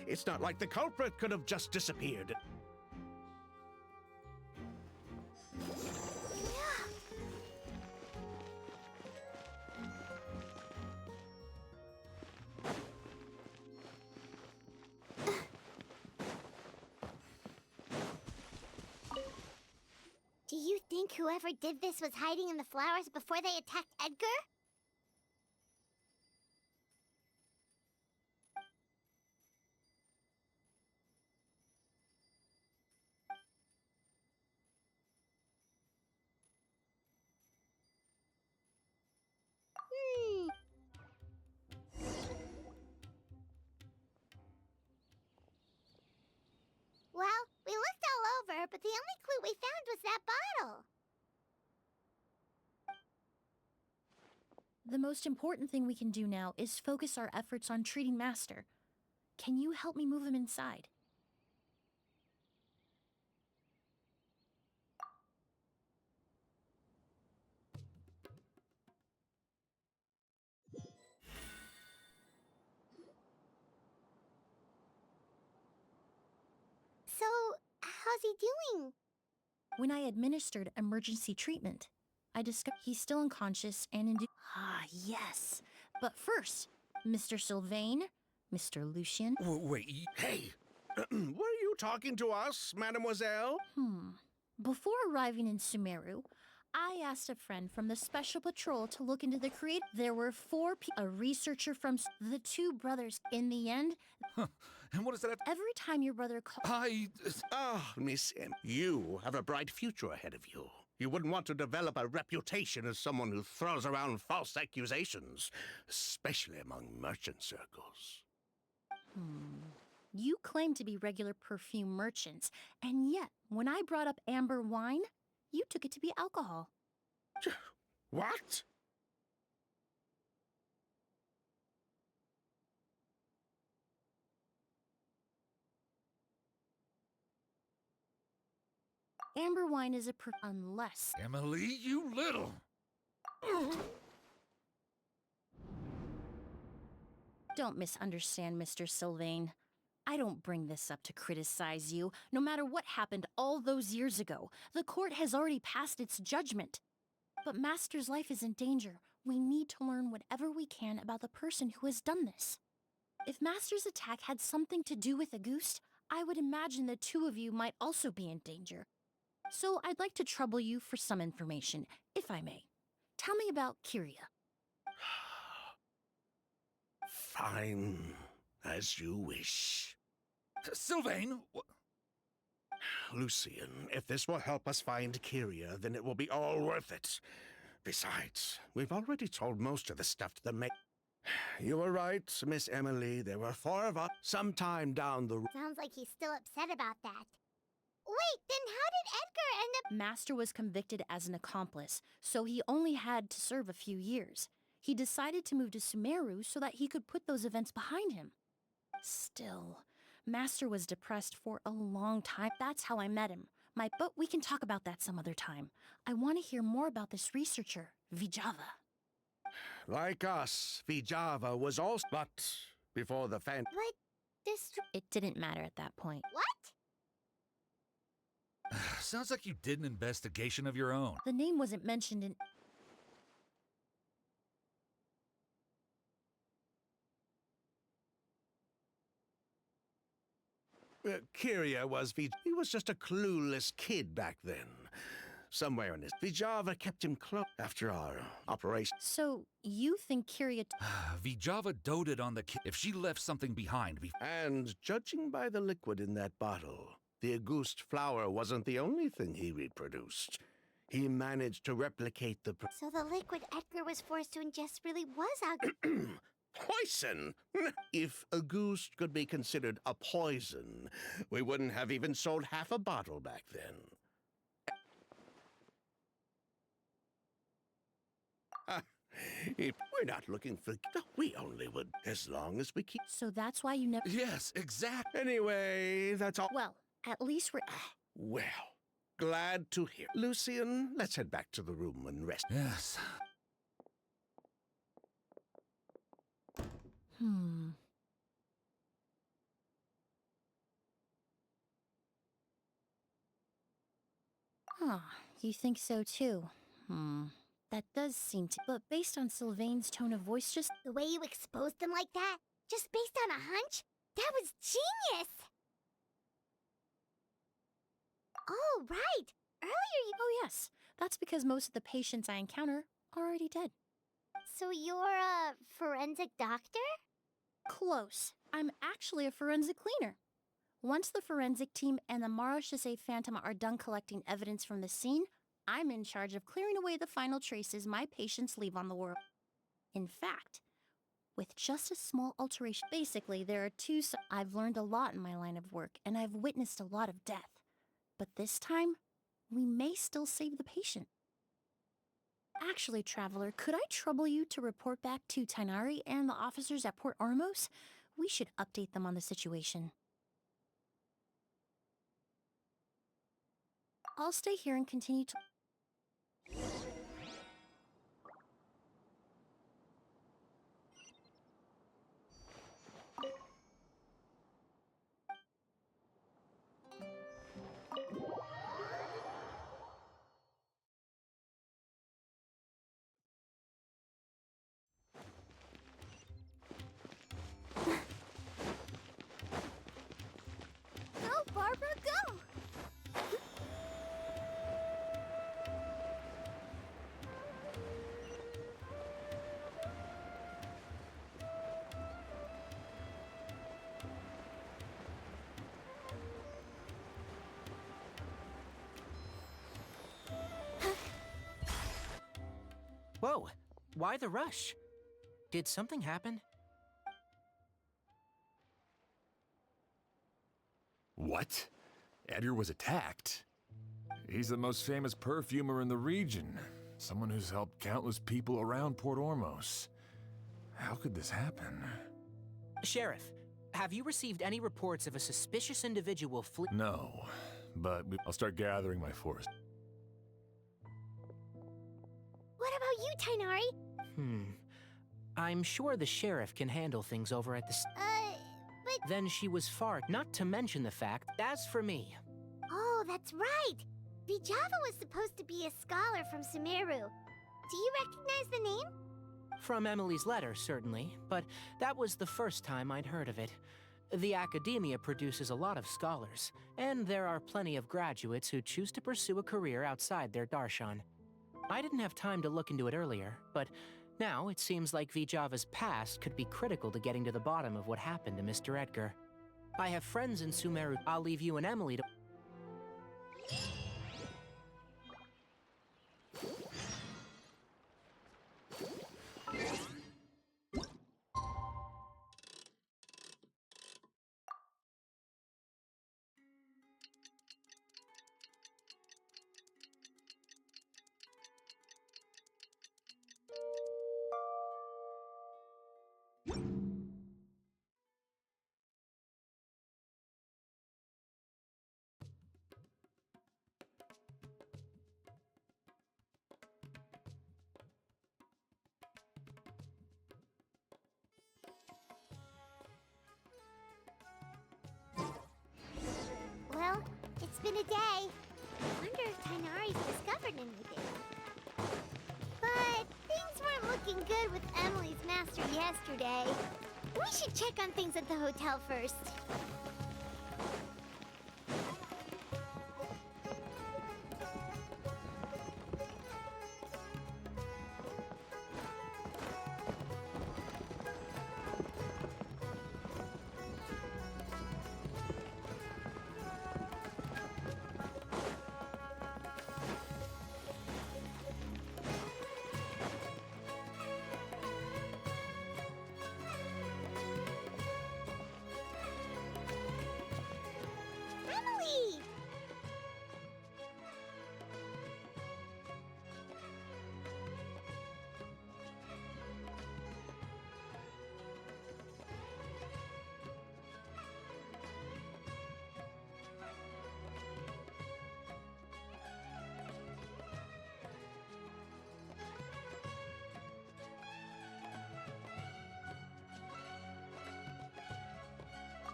It's not like the culprit could have just disappeared. Do you think whoever did this was hiding in the flowers before they attacked Edgar? Well, we looked all over, but the only clue we found was that bottle. The most important thing we can do now is focus our efforts on treating Master. Can you help me move him inside? So, how's he doing? When I administered emergency treatment, I discovered he's still unconscious and in... Ah, yes. But first, Mr. Sylvain, Mr. Lucian... Wait, Hey, were you talking to us, mademoiselle? Before arriving in Sumeru, I asked a friend from the Special Patrol to look into the create. There were 4 people, a researcher from the 2 brothers. In the end, and what does that have every time your brother called... Ah, Miss M, you have a bright future ahead of you. You wouldn't want to develop a reputation as someone who throws around false accusations, especially among merchant circles. You claim to be regular perfume merchants, and yet, when I brought up amber wine, you took it to be alcohol. What? Amber wine is a unless... Emily, you little... Don't misunderstand, Mr. Sylvain. I don't bring this up to criticize you. No matter what happened all those years ago, the court has already passed its judgment. But Master's life is in danger. We need to learn whatever we can about the person who has done this. If Master's attack had something to do with Auguste, I would imagine the 2 of you might also be in danger. So I'd like to trouble you for some information, if I may. Tell me about Kyria. Fine, as you wish. Sylvain? Lucian, if this will help us find Kyria, then it will be all worth it. Besides, we've already told most of the stuff to the You were right, Miss Emily. There were 4 of us. Sometime down the road. Sounds like he's still upset about that. Wait, then how did Edgar end up... Master was convicted as an accomplice, so he only had to serve a few years. He decided to move to Sumeru so that he could put those events behind him. Still, Master was depressed for a long time. That's how I met him. But we can talk about that some other time. I want to hear more about this researcher, Vijava. Like us, Vijava was also... But before the fan... But this... It didn't matter at that point. What? Sounds like you did an investigation of your own. The name wasn't mentioned in... Kyria was He was just a clueless kid back then. Somewhere in his... Vijava kept him close after our operation. So, you think Kyria... Vijava doted on the kid. If she left something behind... And judging by the liquid in that bottle, the Auguste flower wasn't the only thing he reproduced. He managed to replicate the... So the liquid Edgar was forced to ingest really was Poison! If Auguste could be considered a poison, we wouldn't have even sold half a bottle back then. We're not looking for... We only would, as long as we keep... So that's why you never... Yes, exactly. Anyway, that's all... Well, at least we're... Well, glad to hear. Lucian, let's head back to the room and rest. Yes. You think so too? That does seem to... But based on Sylvain's tone of voice, just... The way you exposed them like that, just based on a hunch? That was genius! Oh, right! Earlier you... Oh yes, that's because most of the patients I encounter are already dead. So you're a forensic doctor? Close. I'm actually a forensic cleaner. Once the forensic team and the Marechaussee Phantom are done collecting evidence from the scene, I'm in charge of clearing away the final traces my patients leave on the world. In fact, with just a small alteration... Basically, there are two... I've learned a lot in my line of work, and I've witnessed a lot of death. But this time, we may still save the patient. Actually, Traveler, could I trouble you to report back to Tainari and the officers at Port Ormos? We should update them on the situation. I'll stay here and continue to... Go, Barbara, go! Whoa, why the rush? Did something happen? What? Edgar was attacked? He's the most famous perfumer in the region. Someone who's helped countless people around Port Ormos. How could this happen? Sheriff, have you received any reports of a suspicious individual No, but I'll start gathering my force. What about you, Tainari? I'm sure the sheriff can handle things over at the... But... Then she was far, not to mention the fact, as for me... Oh, that's right! Vijava was supposed to be a scholar from Sumeru. Do you recognize the name? From Emily's letter, certainly, but that was the first time I'd heard of it. The academia produces a lot of scholars, and there are plenty of graduates who choose to pursue a career outside their darshan. I didn't have time to look into it earlier, but now it seems like Vijava's past could be critical to getting to the bottom of what happened to Mr. Edgar. I have friends in Sumeru. I'll leave you and Emily to... day. Wonder if Tainari's discovered anything. But things weren't looking good with Emily's master yesterday. We should check on things at the hotel first. Emily!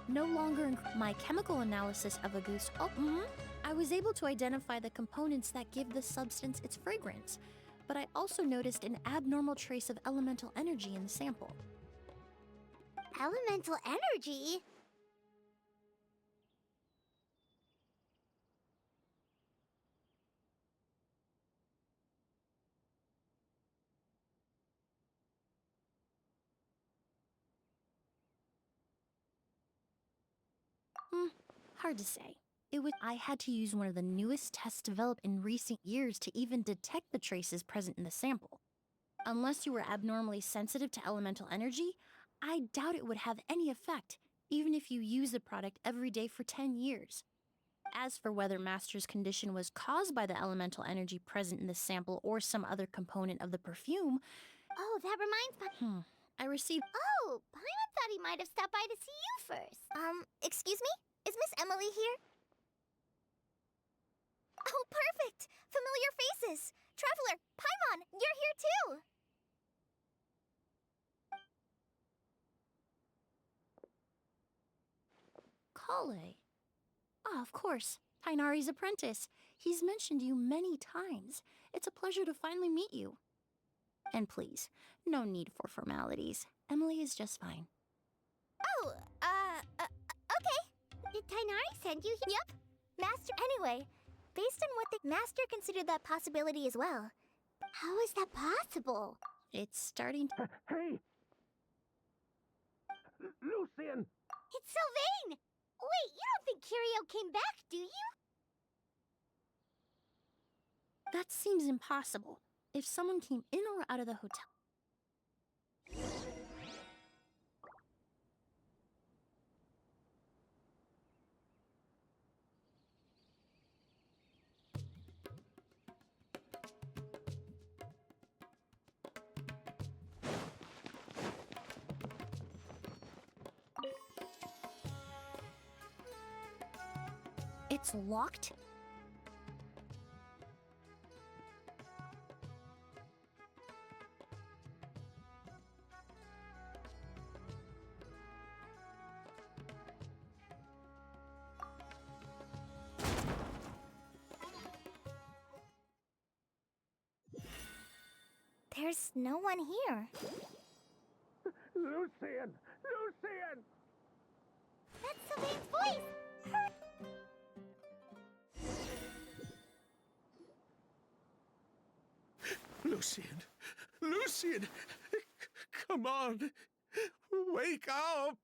No longer my chemical analysis of a goose. I was able to identify the components that give the substance its fragrance, but I also noticed an abnormal trace of elemental energy in the sample. Elemental energy? Hard to say. I had to use one of the newest tests developed in recent years to even detect the traces present in the sample. Unless you were abnormally sensitive to elemental energy, I doubt it would have any effect, even if you use the product every day for 10 years. As for whether Master's condition was caused by the elemental energy present in the sample or some other component of the perfume, Oh, that reminds me. I received. Oh, Paimon thought he might have stopped by to see you first. Excuse me? Is Miss Emily here? Oh, perfect! Familiar faces! Traveler, Paimon, you're here too! Kale. Ah, of course. Tainari's apprentice. He's mentioned you many times. It's a pleasure to finally meet you. And please, no need for formalities. Emily is just fine. Oh, okay. Did Tainari send you here? Yep. Master, anyway, based on what the Master considered that possibility as well. How is that possible? It's starting to... Hey! Lucian! It's Sylvain! Wait, you don't think Curio came back, do you? That seems impossible. If someone came in or out of the hotel... It's locked? There's no one here. Lucian! Lucian! That's Sylvain's voice! Lucian! Lucian! Come on! Wake up!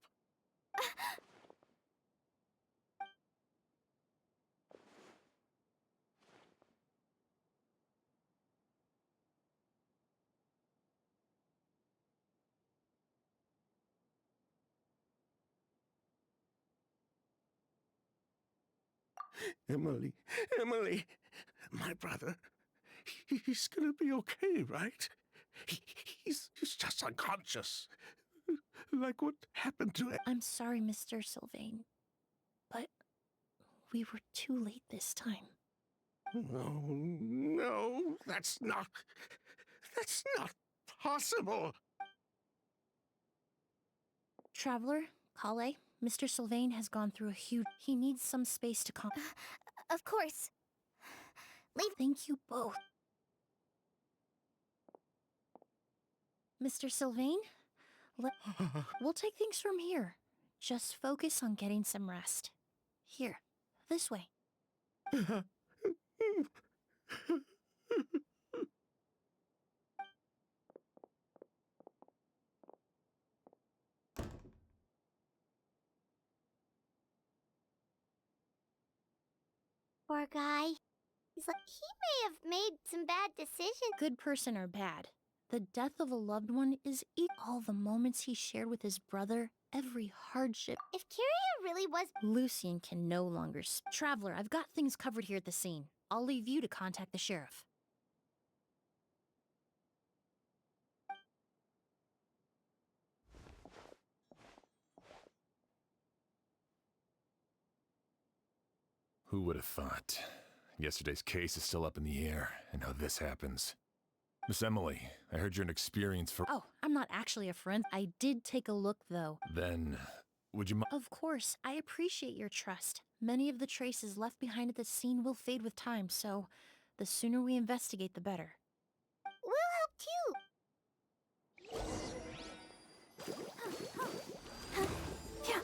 Emily, Emily, my brother, he's gonna be okay, right? He's just unconscious. Like what happened to him. I'm sorry, Mr. Sylvain, but we were too late this time. No, no, that's not possible. Traveler, Kale, Mr. Sylvain has gone through a huge... He needs some space to calm... Of course. Leave. Thank you both. Mr. Sylvain, we'll take things from here. Just focus on getting some rest. Here, this way. Poor guy. He's like, he may have made some bad decisions. Good person or bad, the death of a loved one is all the moments he shared with his brother, every hardship. If Kyria really was. Lucian can no longer Traveler, I've got things covered here at the scene. I'll leave you to contact the sheriff. Who would have thought? Yesterday's case is still up in the air, and now this happens. Miss Emily, I heard you're an experienced Oh, I'm not actually a friend. I did take a look, though. Then, would you Of course, I appreciate your trust. Many of the traces left behind at the scene will fade with time, so the sooner we investigate, the better. We'll help too. Yeah.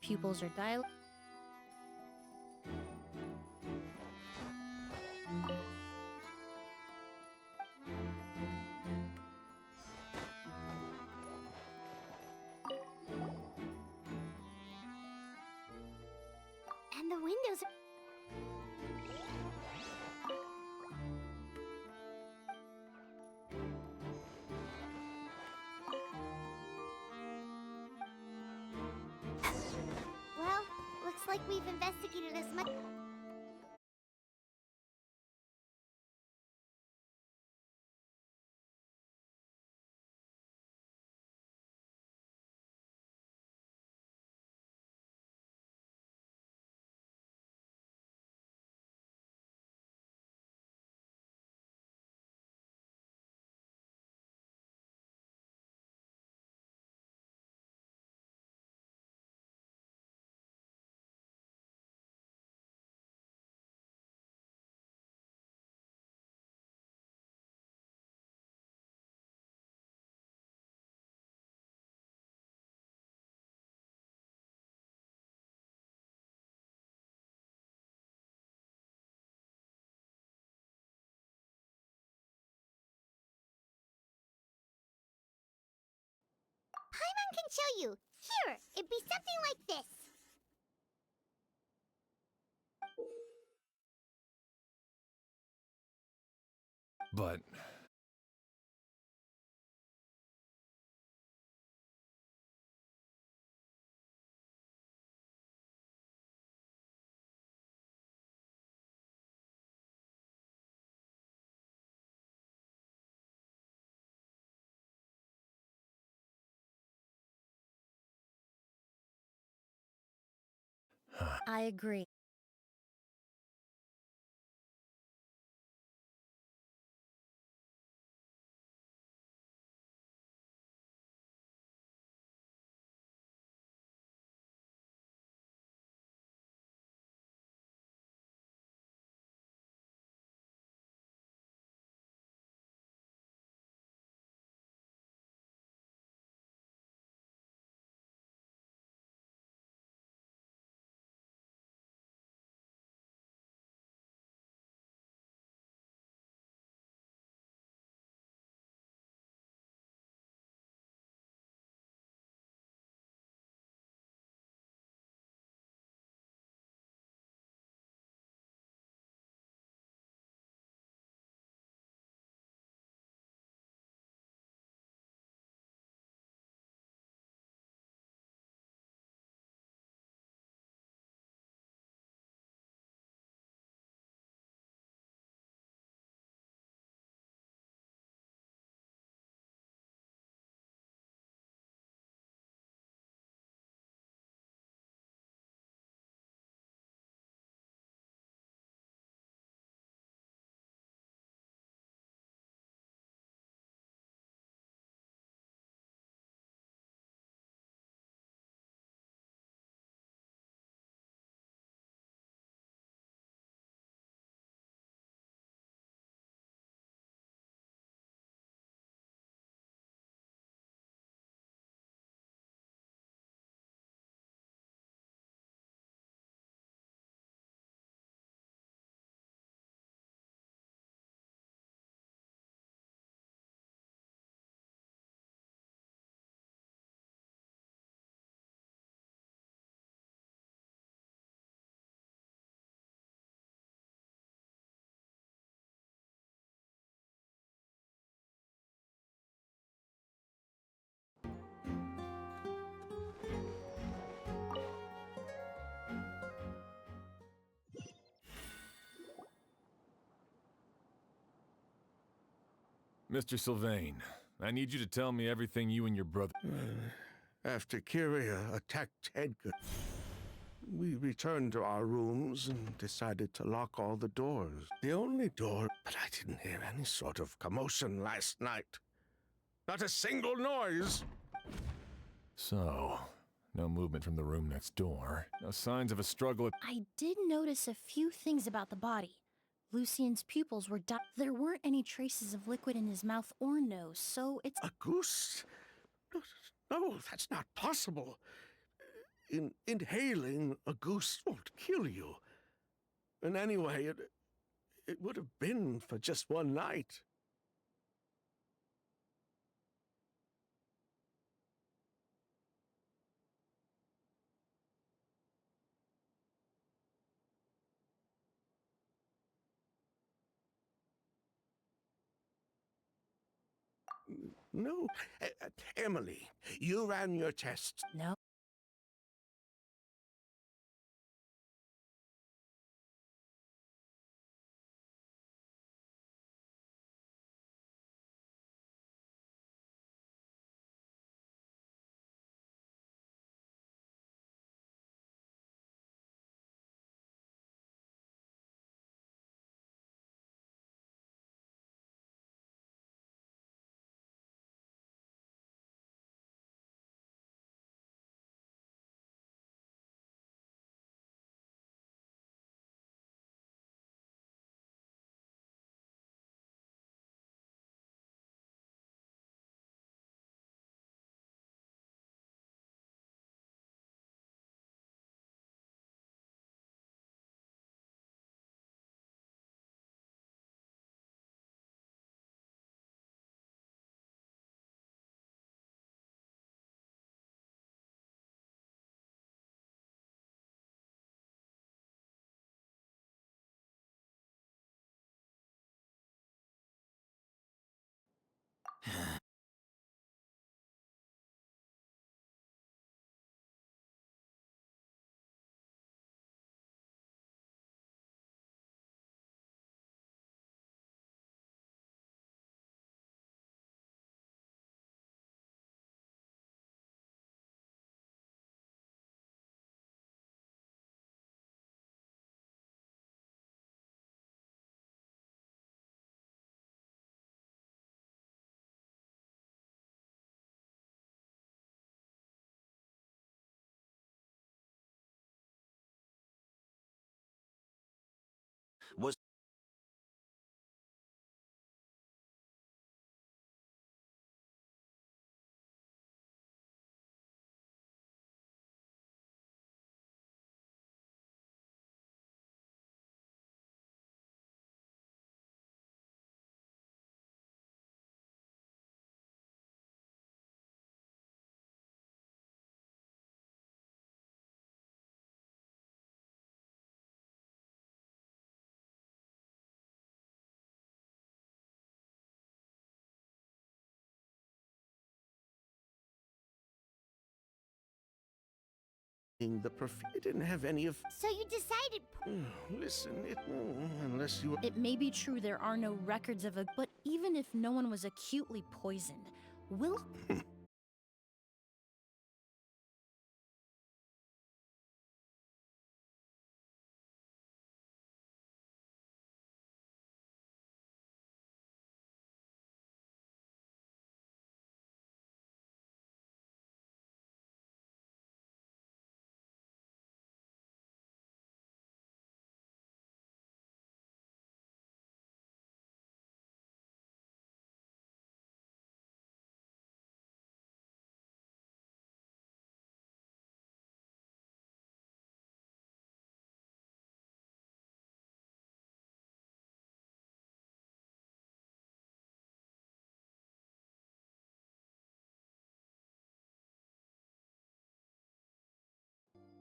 Pupils are dilated. And the windows are. Well, looks like we've investigated as much. Paimon can show you. Here, it'd be something like this. But I agree. Mr. Sylvain, I need you to tell me everything you and your brother... After Kyria attacked Edgar, we returned to our rooms and decided to lock all the doors. The only door, but I didn't hear any sort of commotion last night. Not a single noise. So, no movement from the room next door. No signs of a struggle. I did notice a few things about the body. Lucien's pupils were there weren't any traces of liquid in his mouth or nose, so it's... A goose? No, that's not possible. Inhaling a goose won't kill you. And anyway, it would have been for just one night. No, Emily, you ran your tests. No. Was the perfume didn't have any of... So you decided... Listen, unless you... It may be true there are no records of a... But even if no one was acutely poisoned, will...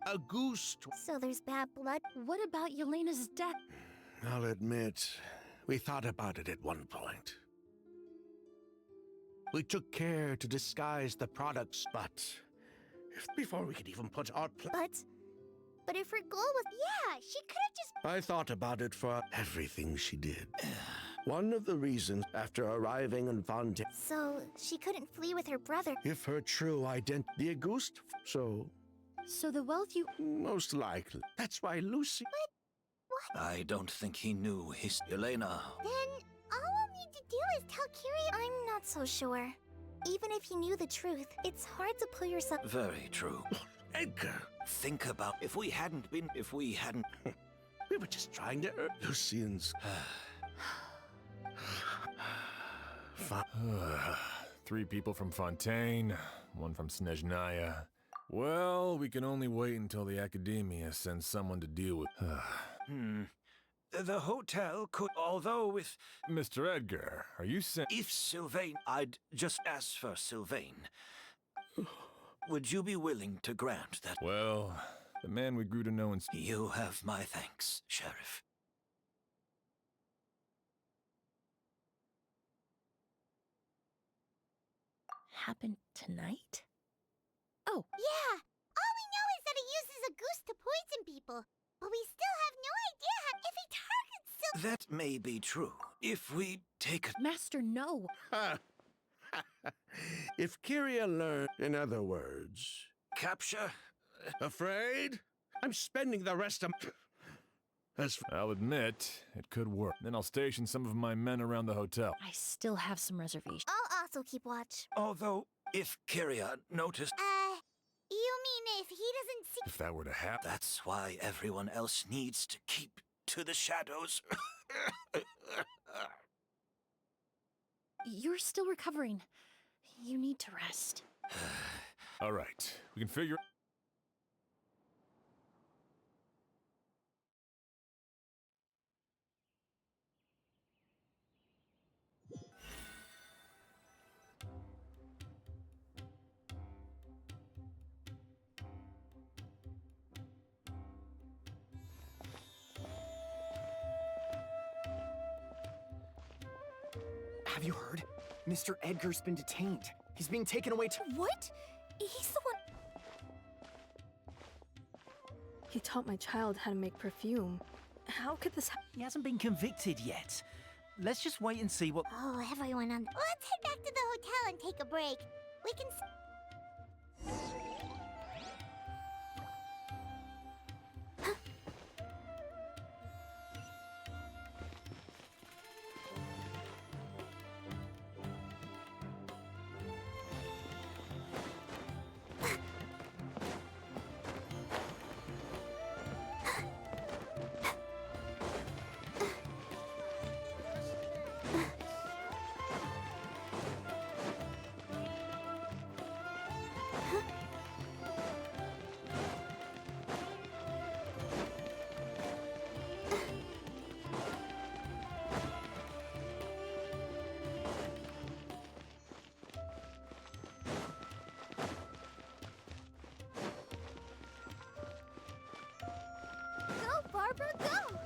A goose... So there's bad blood? What about Yelena's death? I'll admit, we thought about it at one point. We took care to disguise the products, but... before we could even put our... But if her goal was... Yeah, she could have just... I thought about it for everything she did. One of the reasons after arriving in Fontaine, So, she couldn't flee with her brother. if her true identity, Auguste, so So the wealth you. most likely. That's why Lucy. I don't think he knew his Elena. Then, all we'll need to do is tell Kiri. I'm not so sure. Even if you knew the truth, it's hard to pull yourself. Very true. Edgar, Think about if we hadn't. we were just trying to earn Lucian's. Three people from Fontaine, one from Snezhnaya. Well, we can only wait until the Academia sends someone to deal with. The hotel could, although with. Mr. Edgar, are you saying? If Sylvain, I'd just ask for Sylvain. Would you be willing to grant that? Well, the man we grew to know in. You have my thanks, Sheriff. Happened tonight? Oh, Yeah, all we know is that he uses a goose to poison people. But we still have no idea if he targets That may be true. If we take a. Master, no. If Kyria learned, in other words, Capture? afraid, I'm spending the rest of. As for I'll admit, it could work. Then I'll station some of my men around the hotel. I still have some reservations. I'll also keep watch. Although, if Kyria noticed. You mean if he doesn't see? If that were to happen. That's why everyone else needs to keep to the shadows. You're still recovering. You need to rest. All right, we can figure. Have you heard? Mr. Edgar's been detained. He's being taken away to. What? He's the one. He taught my child how to make perfume. How could this happen? He hasn't been convicted yet. Let's just wait and see what. Oh, everyone on. Let's head back to the hotel and take a break. We can. Go, Barbara, go!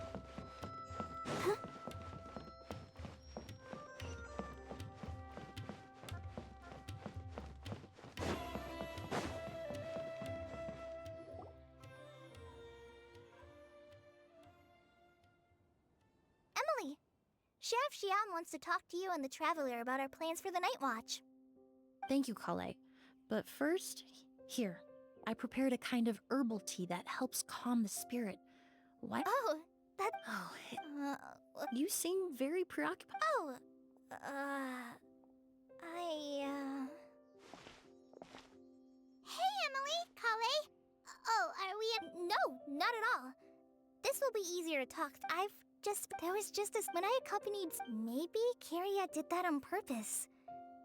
Emily, Sheriff Xian wants to talk to you and the Traveler about our plans for the Night Watch. Thank you, Kale. But first, here, I prepared a kind of herbal tea that helps calm the spirit. What? Oh, that. Oh, Uh, you seem very preoccupied. oh, Hey, Emily, Kale. Oh, are we? No, not at all. This will be easier to talk. There was just this. When I accompanied. Maybe Kyria did that on purpose.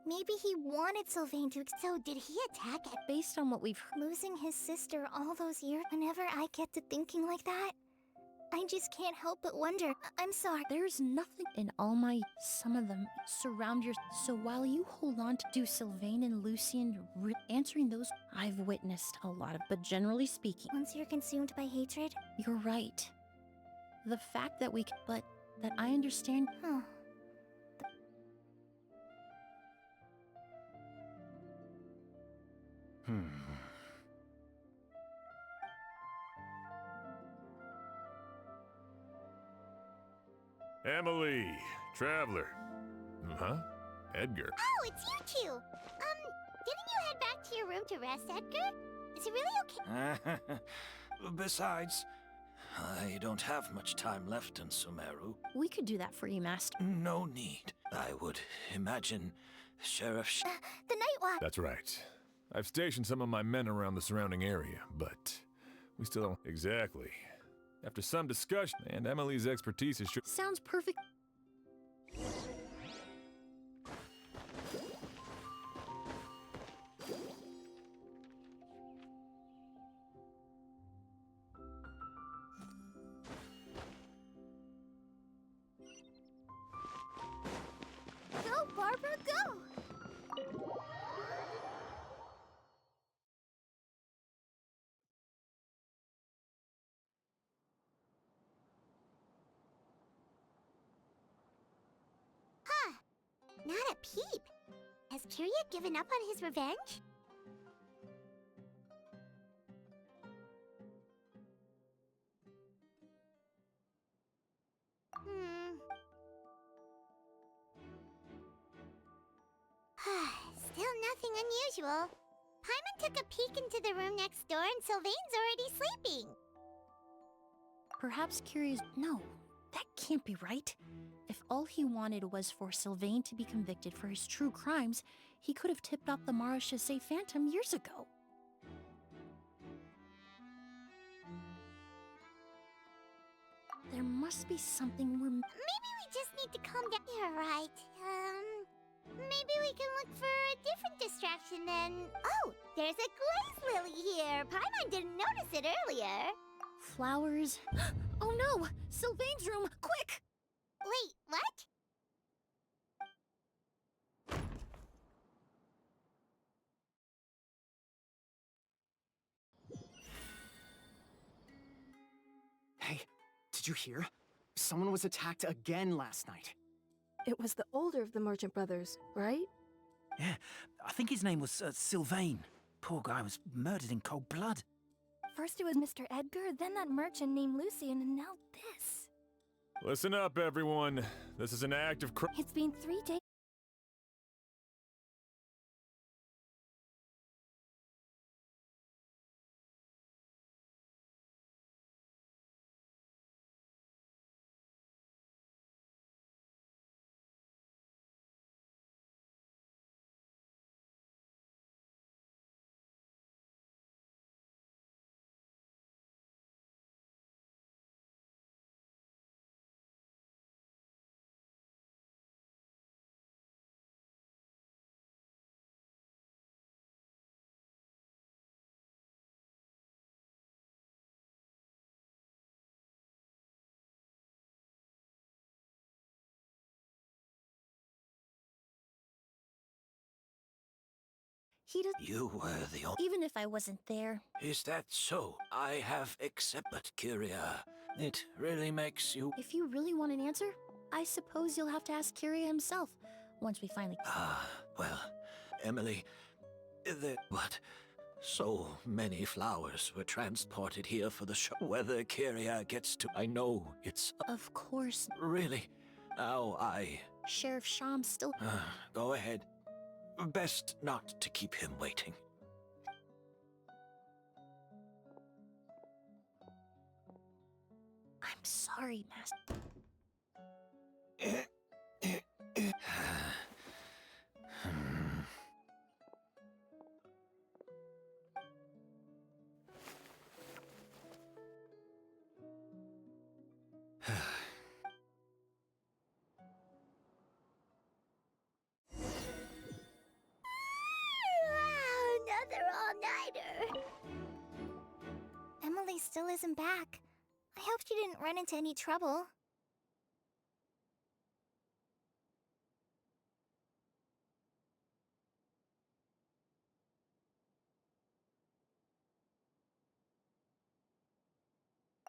Maybe he wanted Sylvain to. So did he attack it? Based on what we've heard, Losing his sister all those years. Whenever I get to thinking like that, I just can't help but wonder. I'm sorry. there's nothing in all my. Some of them surround your. So while you hold on to do Sylvain and Lucian answering those, I've witnessed a lot of. But generally speaking, Once you're consumed by hatred. you're right. The fact that we. But that I understand. Huh. Emily, Traveler. Huh? Edgar. Oh, it's you two! Didn't you head back to your room to rest, Edgar? Is it really okay? Besides, I don't have much time left in Sumeru. We could do that for you, Master. No need. I would imagine Sheriff The Night Watch. That's right. I've stationed some of my men around the surrounding area, but we still don't... Exactly. After some discussion, and Emily's expertise is sure... Sounds perfect. Go, Barbara, go! Huh. Not a peep. Has Kirya given up on his revenge? Hmm. Still nothing unusual. Paimon took a peek into the room next door and Sylvain's already sleeping. Perhaps Curious. No, that can't be right. If all he wanted was for Sylvain to be convicted for his true crimes, he could have tipped off the Marechaussee Phantom years ago. There must be something we're... Maybe we just need to calm down. You're right. Maybe we can look for a different distraction then. Oh, there's a glaze lily here. Paimon didn't notice it earlier. Flowers... Oh no! Sylvain's room! Quick! Wait, what? Hey, did you hear? Someone was attacked again last night. It was the older of the merchant brothers, right? Yeah, I think his name was Sylvain. Poor guy was murdered in cold blood. First it was Mr. Edgar, then that merchant named Lucian, and now this. Listen up, everyone. This is an act of crime. It's been 3 days. He does... You were the only... Even if I wasn't there... Is that so? I have accepted, Kyria. It really makes you... If you really want an answer, I suppose you'll have to ask Kyria himself, once we finally... Well, Emily... What? So many flowers were transported here for the show. Whether Kyria gets to... I know it's... Of course. Really? Now Sheriff Sham still... Go ahead. Best not to keep him waiting. I'm sorry, Master. Another all-nighter. Emily still isn't back. I hope she didn't run into any trouble.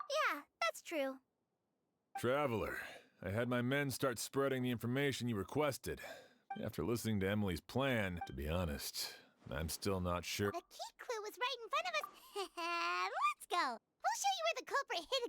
Yeah, that's true. Traveler, I had my men start spreading the information you requested. After listening to Emily's plan, to be honest, I'm still not sure. The key clue was right in front of us. Let's go. We'll show you where the culprit hid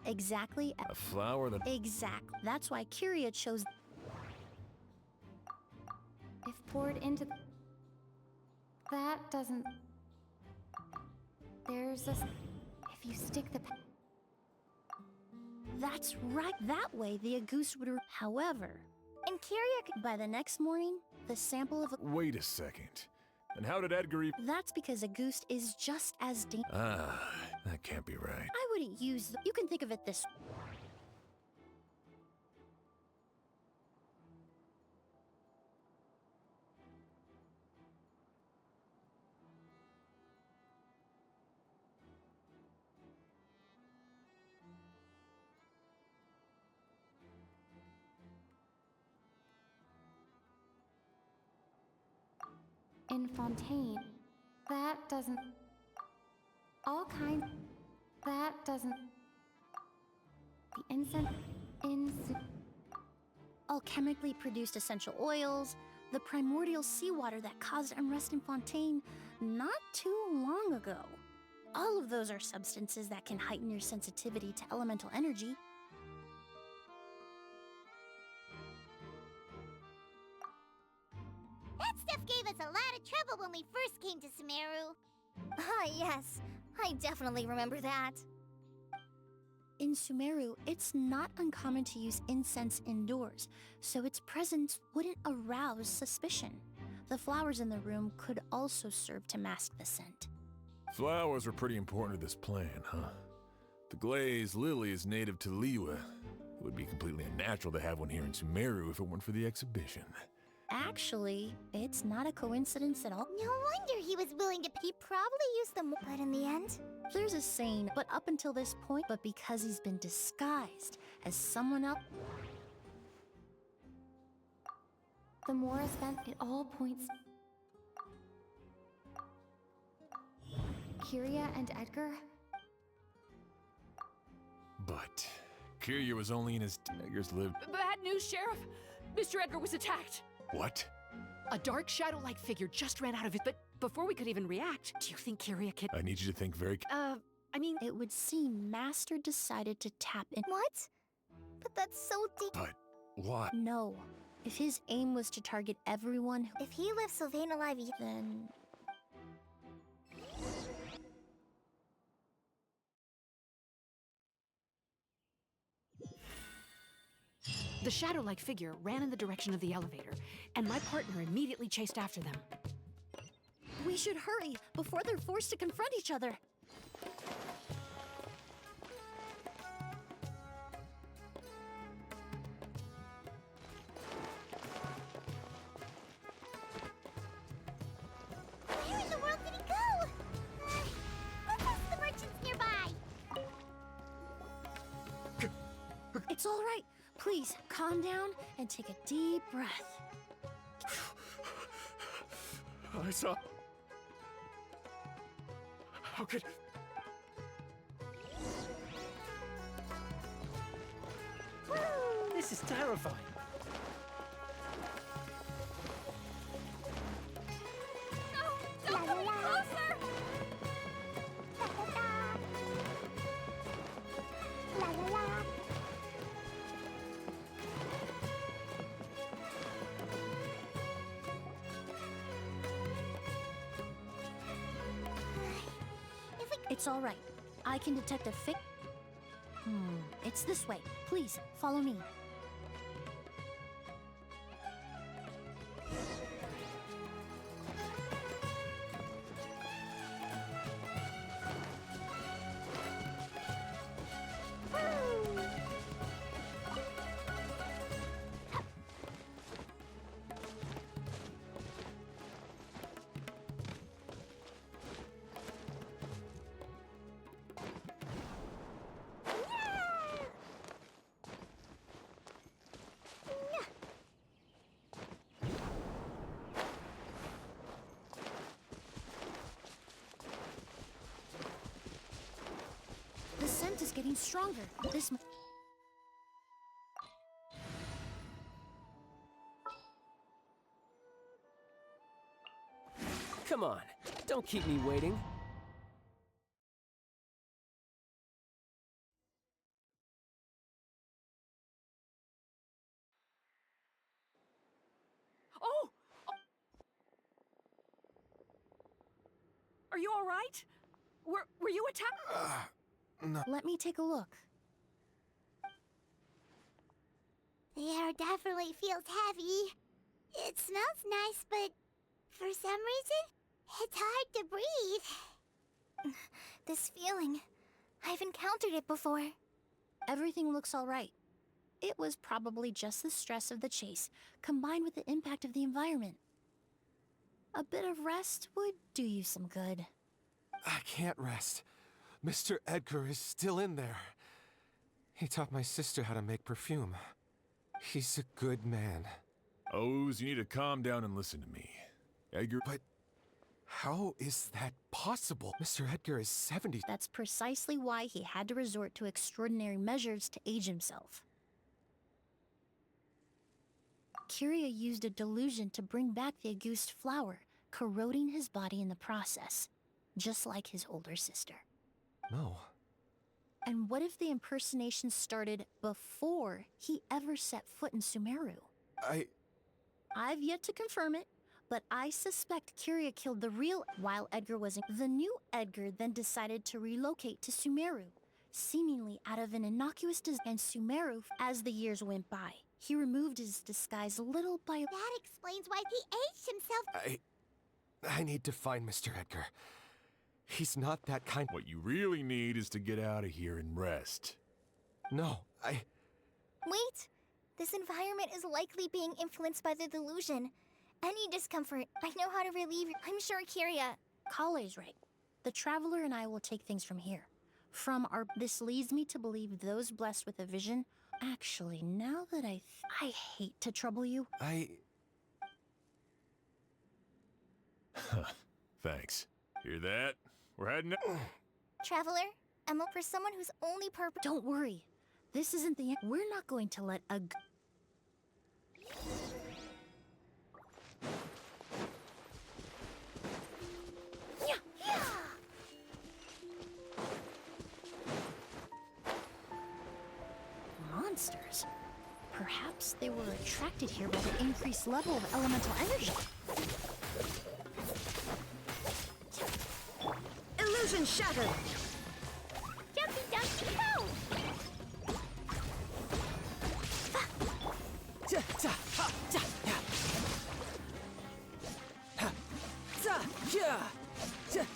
Exactly. A flower that... Exactly. That's why Kyria chose. If poured into... That doesn't... There's a... If you stick the... That's right. That way, the Auguste would. However, And Kyria... by the next morning, the sample of. Wait a second. And how did Edgar even... That's because Auguste is just as dangerous. Ah, that can't be right. I wouldn't use. You can think of it this. In Fontaine. That doesn't... All kinds... That doesn't... The incense... Alchemically produced essential oils, the primordial seawater that caused unrest in Fontaine not too long ago. All of those are substances that can heighten your sensitivity to elemental energy. That stuff gave us a lot of trouble when we first came to Sumeru. Ah, yes. I definitely remember that. In Sumeru, it's not uncommon to use incense indoors, so its presence wouldn't arouse suspicion. The flowers in the room could also serve to mask the scent. Flowers were pretty important to this plan, huh? The glazed lily is native to Liyue. It would be completely unnatural to have one here in Sumeru if it weren't for the exhibition. Actually, it's not a coincidence at all. No wonder he was willing to... He probably used them, but in the end... There's a saying, but up until this point, but because he's been disguised as someone else. The more I spent, it all points... Kyria and Edgar? But Kyria was only in his... Edgar's lived... Bad news, Sheriff! Mr. Edgar was attacked! What? A dark shadow-like figure just ran out of it, but before we could even react, do you think Kyria could... I need you to think very... I mean... It would seem Master decided to tap in. What? But that's so deep. But what? No. If his aim was to target everyone who... If he left Sylvain alive, Then... The shadow-like figure ran in the direction of the elevator, and my partner immediately chased after them. We should hurry before they're forced to confront each other. Where in the world did he go? Let's ask the merchants nearby. It's all right. Please, calm down and take a deep breath. I saw... How could... This is terrifying. Don't come closer! La la la. It's all right. I can detect a It's this way. Please, follow me. The scent is getting stronger. This... Come on, don't keep me waiting. Oh! Are you all right? Were you attacked? No. Let me take a look. The air definitely feels heavy. It smells nice, but for some reason, it's hard to breathe. This feeling, I've encountered it before. Everything looks all right. It was probably just the stress of the chase, combined with the impact of the environment. A bit of rest would do you some good. I can't rest. Mr. Edgar is still in there. He taught my sister how to make perfume. He's a good man. Oz, you need to calm down and listen to me. Edgar. But how is that possible? Mr. Edgar is 70. That's precisely why he had to resort to extraordinary measures to age himself. Kyria used a delusion to bring back the Auguste flower, corroding his body in the process, just like his older sister. No. And what if the impersonation started before he ever set foot in Sumeru? I've yet to confirm it, but I suspect Kyria killed the real while Edgar was in. The new Edgar then decided to relocate to Sumeru, seemingly out of an innocuous and Sumeru as the years went by. He removed his disguise little by little. That explains why he aged himself. I need to find Mr. Edgar. He's not that kind. What you really need is to get out of here and rest. No, Wait! This environment is likely being influenced by the delusion. Any discomfort, I know how to relieve it. I'm sure Kyria. Kale's right. The Traveler and I will take things from here. This leads me to believe those blessed with a vision. Actually, now that I hate to trouble you. Thanks. Hear that? We're heading up. Traveler, I'm up for someone whose only purpose. Don't worry. This isn't the end. We're not going to let a. Monsters. Perhaps they were attracted here by the increased level of elemental energy. Illusion shattered! Jumpy Dumpty Go!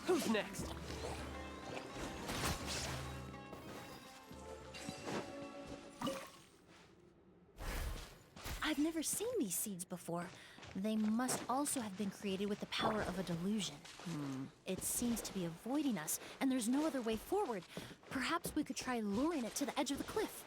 Who's next? I've never seen these seeds before. They must also have been created with the power of a delusion. It seems to be avoiding us, and there's no other way forward. Perhaps we could try luring it to the edge of the cliff.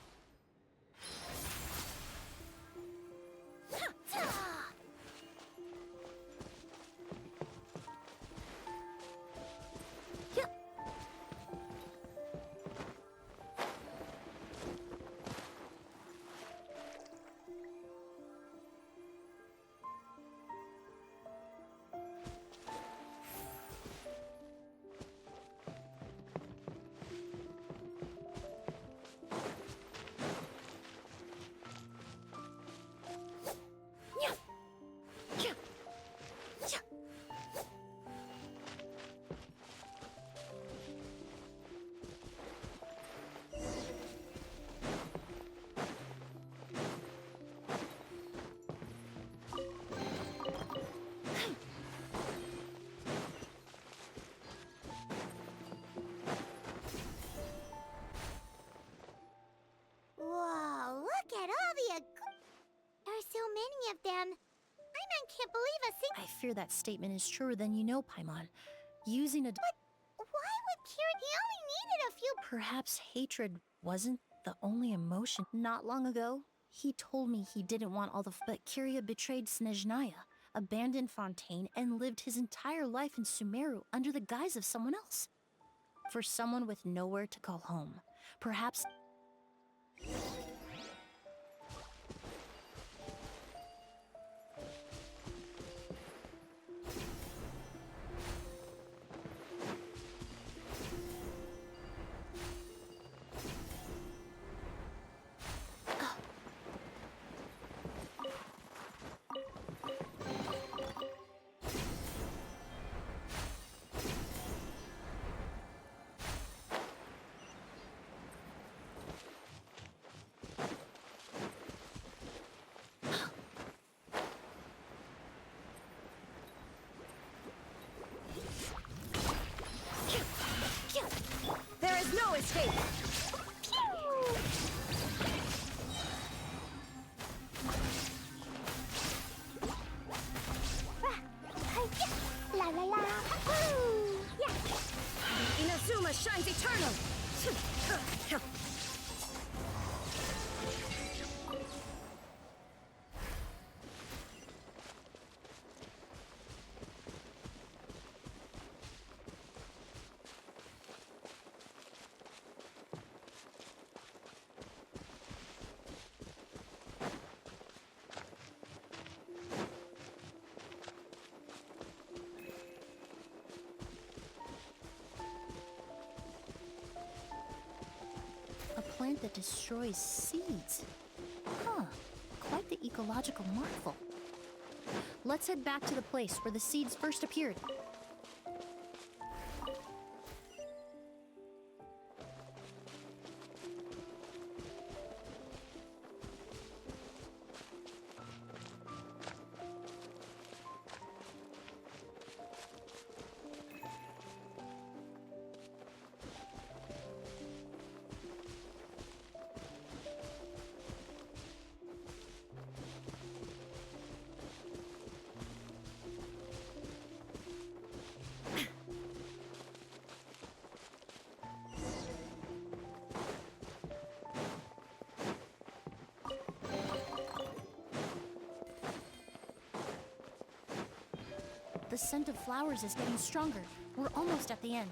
Whoa, look at all the There are so many of them. Paimon can't believe a single. I fear that statement is truer than you know, Paimon. Using a. But why would Kira? He only needed a few. Perhaps hatred wasn't the only emotion. Not long ago, he told me he didn't want all the. But Kyria betrayed Snezhnaya, abandoned Fontaine, and lived his entire life in Sumeru under the guise of someone else. For someone with nowhere to call home. Perhaps. Yuma shines eternal! A plant that destroys seeds. Huh. Quite the ecological marvel. Let's head back to the place where the seeds first appeared. The scent of flowers is getting stronger. We're almost at the end.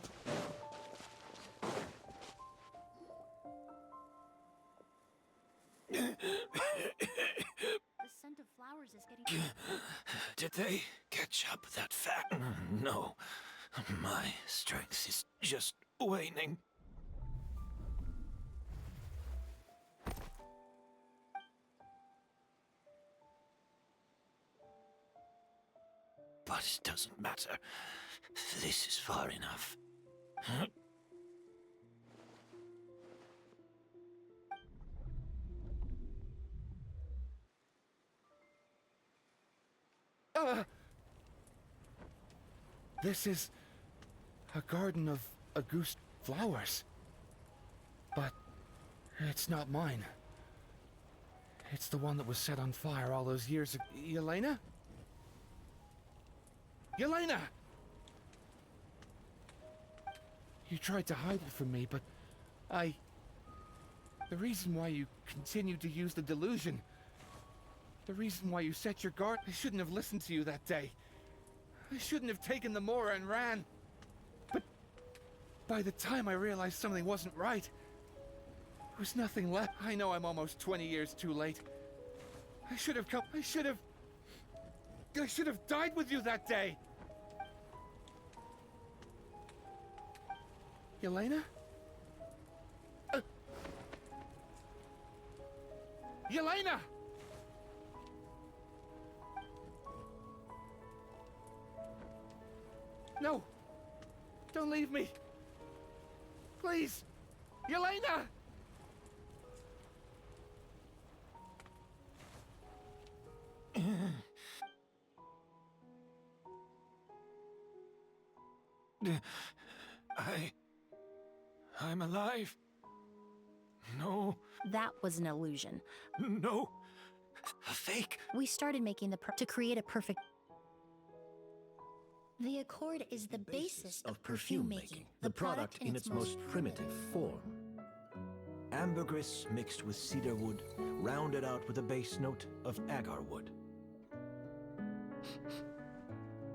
The scent of flowers is getting... Did they catch up that fast? No. My strength is just waning. But it doesn't matter. This is far enough. This is a garden of Auguste flowers. But it's not mine. It's the one that was set on fire all those years ago. Yelena? Yelena! You tried to hide it from me, but the reason why you continued to use the delusion, the reason why you set your guard, I shouldn't have listened to you that day. I shouldn't have taken the Mora and ran. But by the time I realized something wasn't right, there was nothing left. I know I'm almost 20 years too late. I should have died with you that day. Yelena? Yelena! No! Don't leave me! Please! Yelena! I'm alive. No. That was an illusion. No. A fake. We started making to create a perfect... The accord is the basis of perfume making. The product in its most primitive form. Ambergris mixed with cedar wood, rounded out with a base note of agar wood.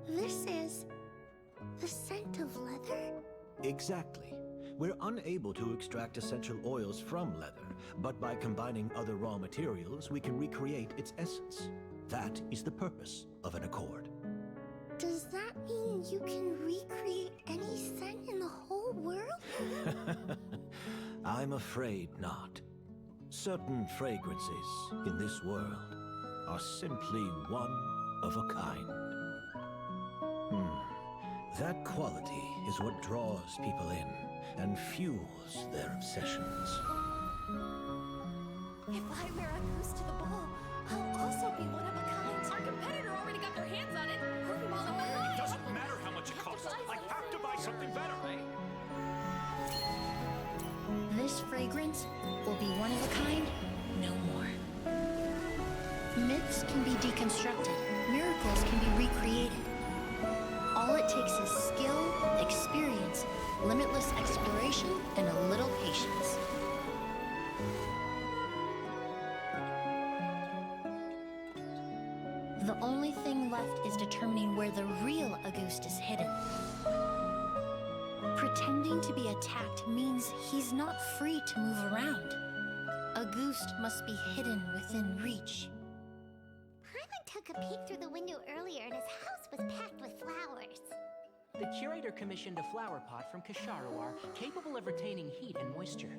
This is the scent of leather? Exactly. We're unable to extract essential oils from leather, but by combining other raw materials, we can recreate its essence. That is the purpose of an accord. Does that mean you can recreate any scent in the whole world? I'm afraid not. Certain fragrances in this world are simply one of a kind. That quality is what draws people in and fuels their obsessions. If I wear a goose to the ball, I'll also be one of a kind. Our competitor already got their hands on it. It doesn't matter how much it costs. I have to buy something better. This fragrance will be one of a kind, no more. Myths can be deconstructed. Miracles can be recreated. All All it takes is skill, experience, limitless exploration, and a little patience. The only thing left is determining where the real Auguste is hidden. Pretending to be attacked means he's not free to move around. Auguste must be hidden within reach. Paimon took a peek through the window earlier and his house was packed with flowers. The curator commissioned a flower pot from Kasharawar, capable of retaining heat and moisture.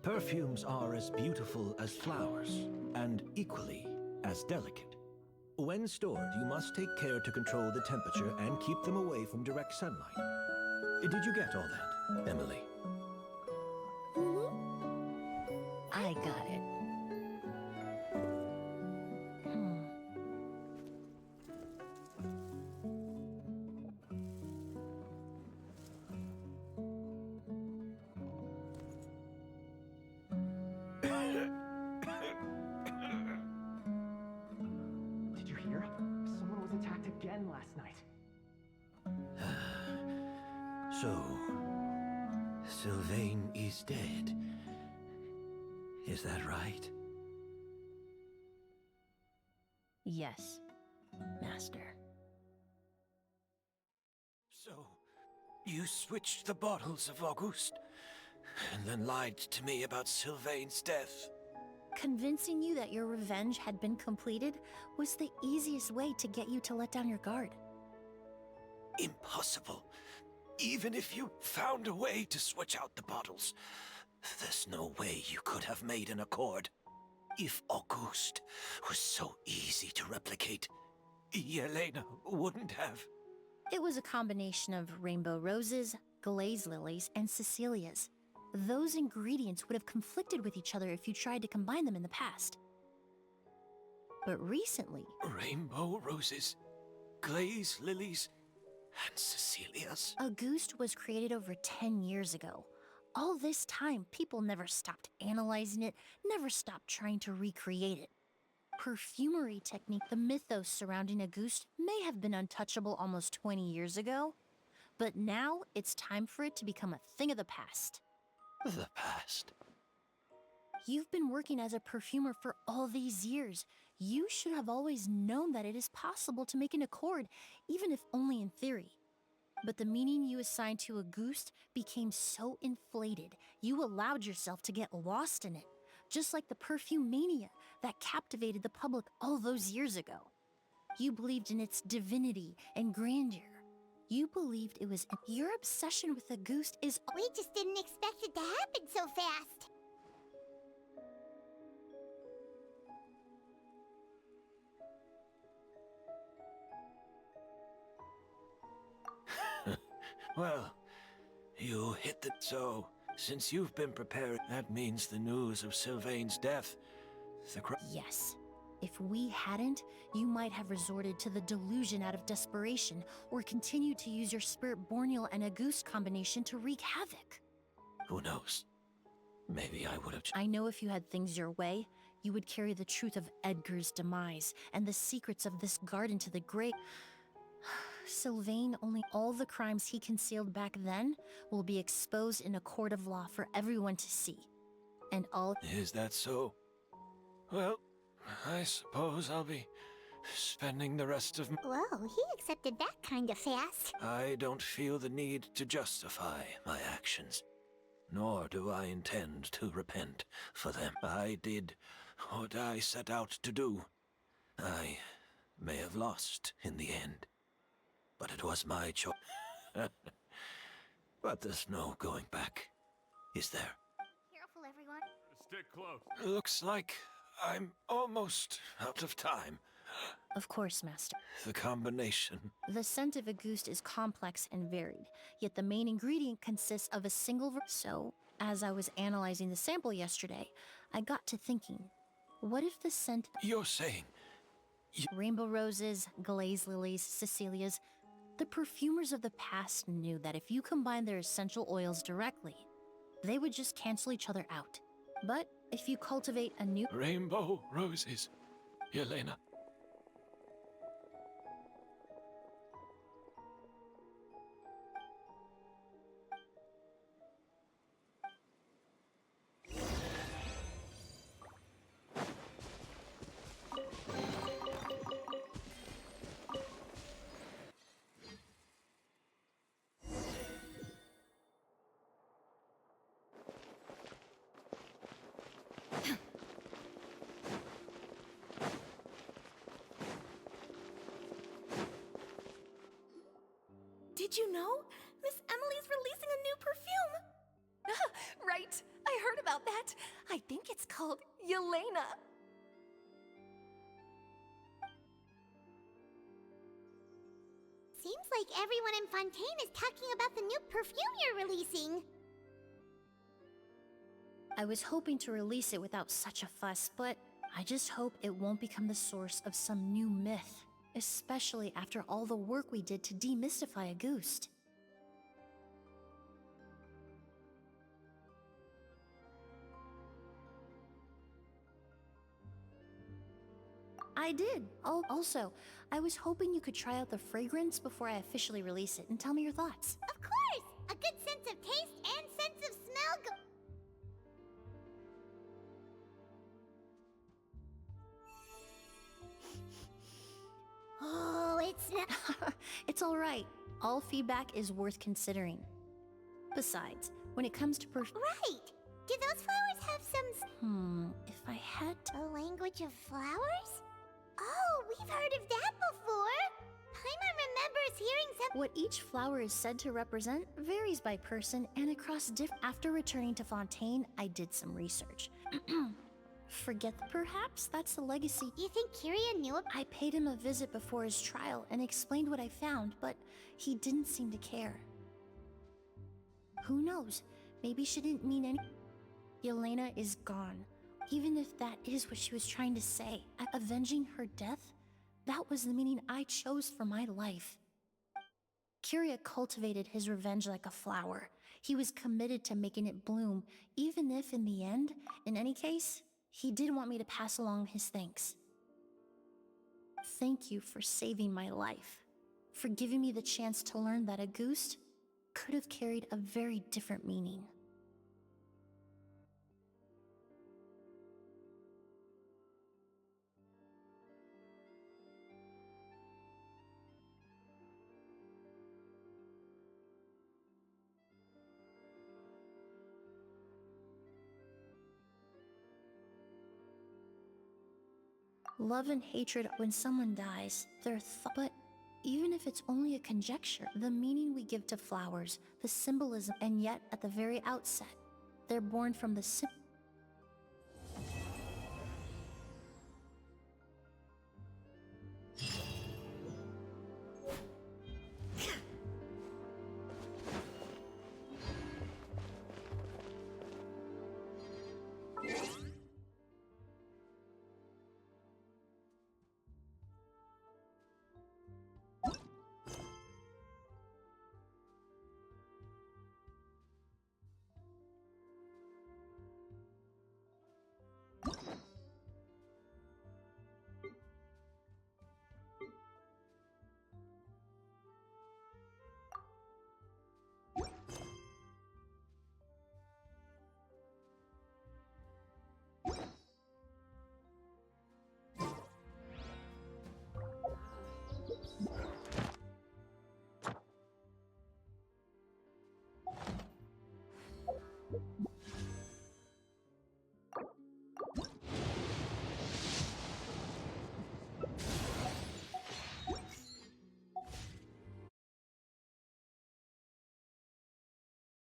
Perfumes are as beautiful as flowers, and equally as delicate. When stored, you must take care to control the temperature and keep them away from direct sunlight. Did you get all that, Emily? I got it. Did you hear? Someone was attacked again last night. So, Sylvain is dead. Is that right? Yes, Master. So, you switched the bottles of Auguste, and then lied to me about Sylvain's death. Convincing you that your revenge had been completed was the easiest way to get you to let down your guard. Impossible. Even if you found a way to switch out the bottles, there's no way you could have made an accord. If Auguste was so easy to replicate, Yelena wouldn't have. It was a combination of rainbow roses, glaze lilies, and Cecilias. Those ingredients would have conflicted with each other if you tried to combine them in the past. But recently... Rainbow roses, glaze lilies, and Cecilias. Auguste was created over 10 years ago. All this time, people never stopped analyzing it, never stopped trying to recreate it. Perfumery technique, the mythos surrounding Auguste may have been untouchable almost 20 years ago, but now it's time for it to become a thing of the past. The past? You've been working as a perfumer for all these years. You should have always known that it is possible to make an accord, even if only in theory. But the meaning you assigned to Auguste became so inflated, you allowed yourself to get lost in it, just like the perfume mania that captivated the public all those years ago. You believed in its divinity and grandeur. You believed it was... Your obsession with Auguste is... We just didn't expect it to happen so fast. Well, you hit the... So, since you've been prepared, that means the news of Sylvain's death. Yes. If we hadn't, you might have resorted to the delusion out of desperation, or continued to use your Spirit Borneal and Auguste combination to wreak havoc. Who knows? Maybe I would have... I know if you had things your way, you would carry the truth of Edgar's demise and the secrets of this garden to the grave. Sylvain, only all the crimes he concealed back then will be exposed in a court of law for everyone to see. And all... Is that so? Well, I suppose I'll be spending the rest of... Whoa, he accepted that kind of fast. I don't feel the need to justify my actions, nor do I intend to repent for them. I did what I set out to do. I may have lost in the end, but it was my choice. But there's no going back, is there? Careful, everyone. Stick close. Looks like I'm almost out of time. Of course, Master. The combination. The scent of Auguste is complex and varied, yet the main ingredient consists of a single So, as I was analyzing the sample yesterday, I got to thinking, what if the scent... You're saying... Rainbow roses, glaze lilies, Cecilias... The perfumers of the past knew that if you combine their essential oils directly, they would just cancel each other out. But if you cultivate a new... Rainbow roses, Yelena. Did you know? Miss Emily's releasing a new perfume. Right, I heard about that. I think it's called Yelena. Seems like everyone in Fontaine is talking about the new perfume you're releasing. I was hoping to release it without such a fuss, but I just hope it won't become the source of some new myth, especially after all the work we did to demystify Auguste. I did. Also, I was hoping you could try out the fragrance before I officially release it and tell me your thoughts. Of course! A good sense of taste and sense of smell Oh, it's not... It's alright. All feedback is worth considering. Besides, when it comes to Right! Do those flowers have some... if I had to... A language of flowers? Oh, we've heard of that before! Paimon remembers hearing some... What each flower is said to represent varies by person and across After returning to Fontaine, I did some research. Forget perhaps that's the legacy. You think Kiria knew about... I paid him a visit before his trial and explained what I found, but he didn't seem to care. Who knows? Maybe she didn't mean any... Yelena is gone. Even if that is what she was trying to say. Avenging her death? That was the meaning I chose for my life. Kiria cultivated his revenge like a flower. He was committed to making it bloom, even if in the end, in any case, he did want me to pass along his thanks. Thank you for saving my life, for giving me the chance to learn that Auguste could have carried a very different meaning. Love and hatred when someone dies, but even if it's only a conjecture, the meaning we give to flowers, the symbolism, and yet at the very outset, they're born from the simple.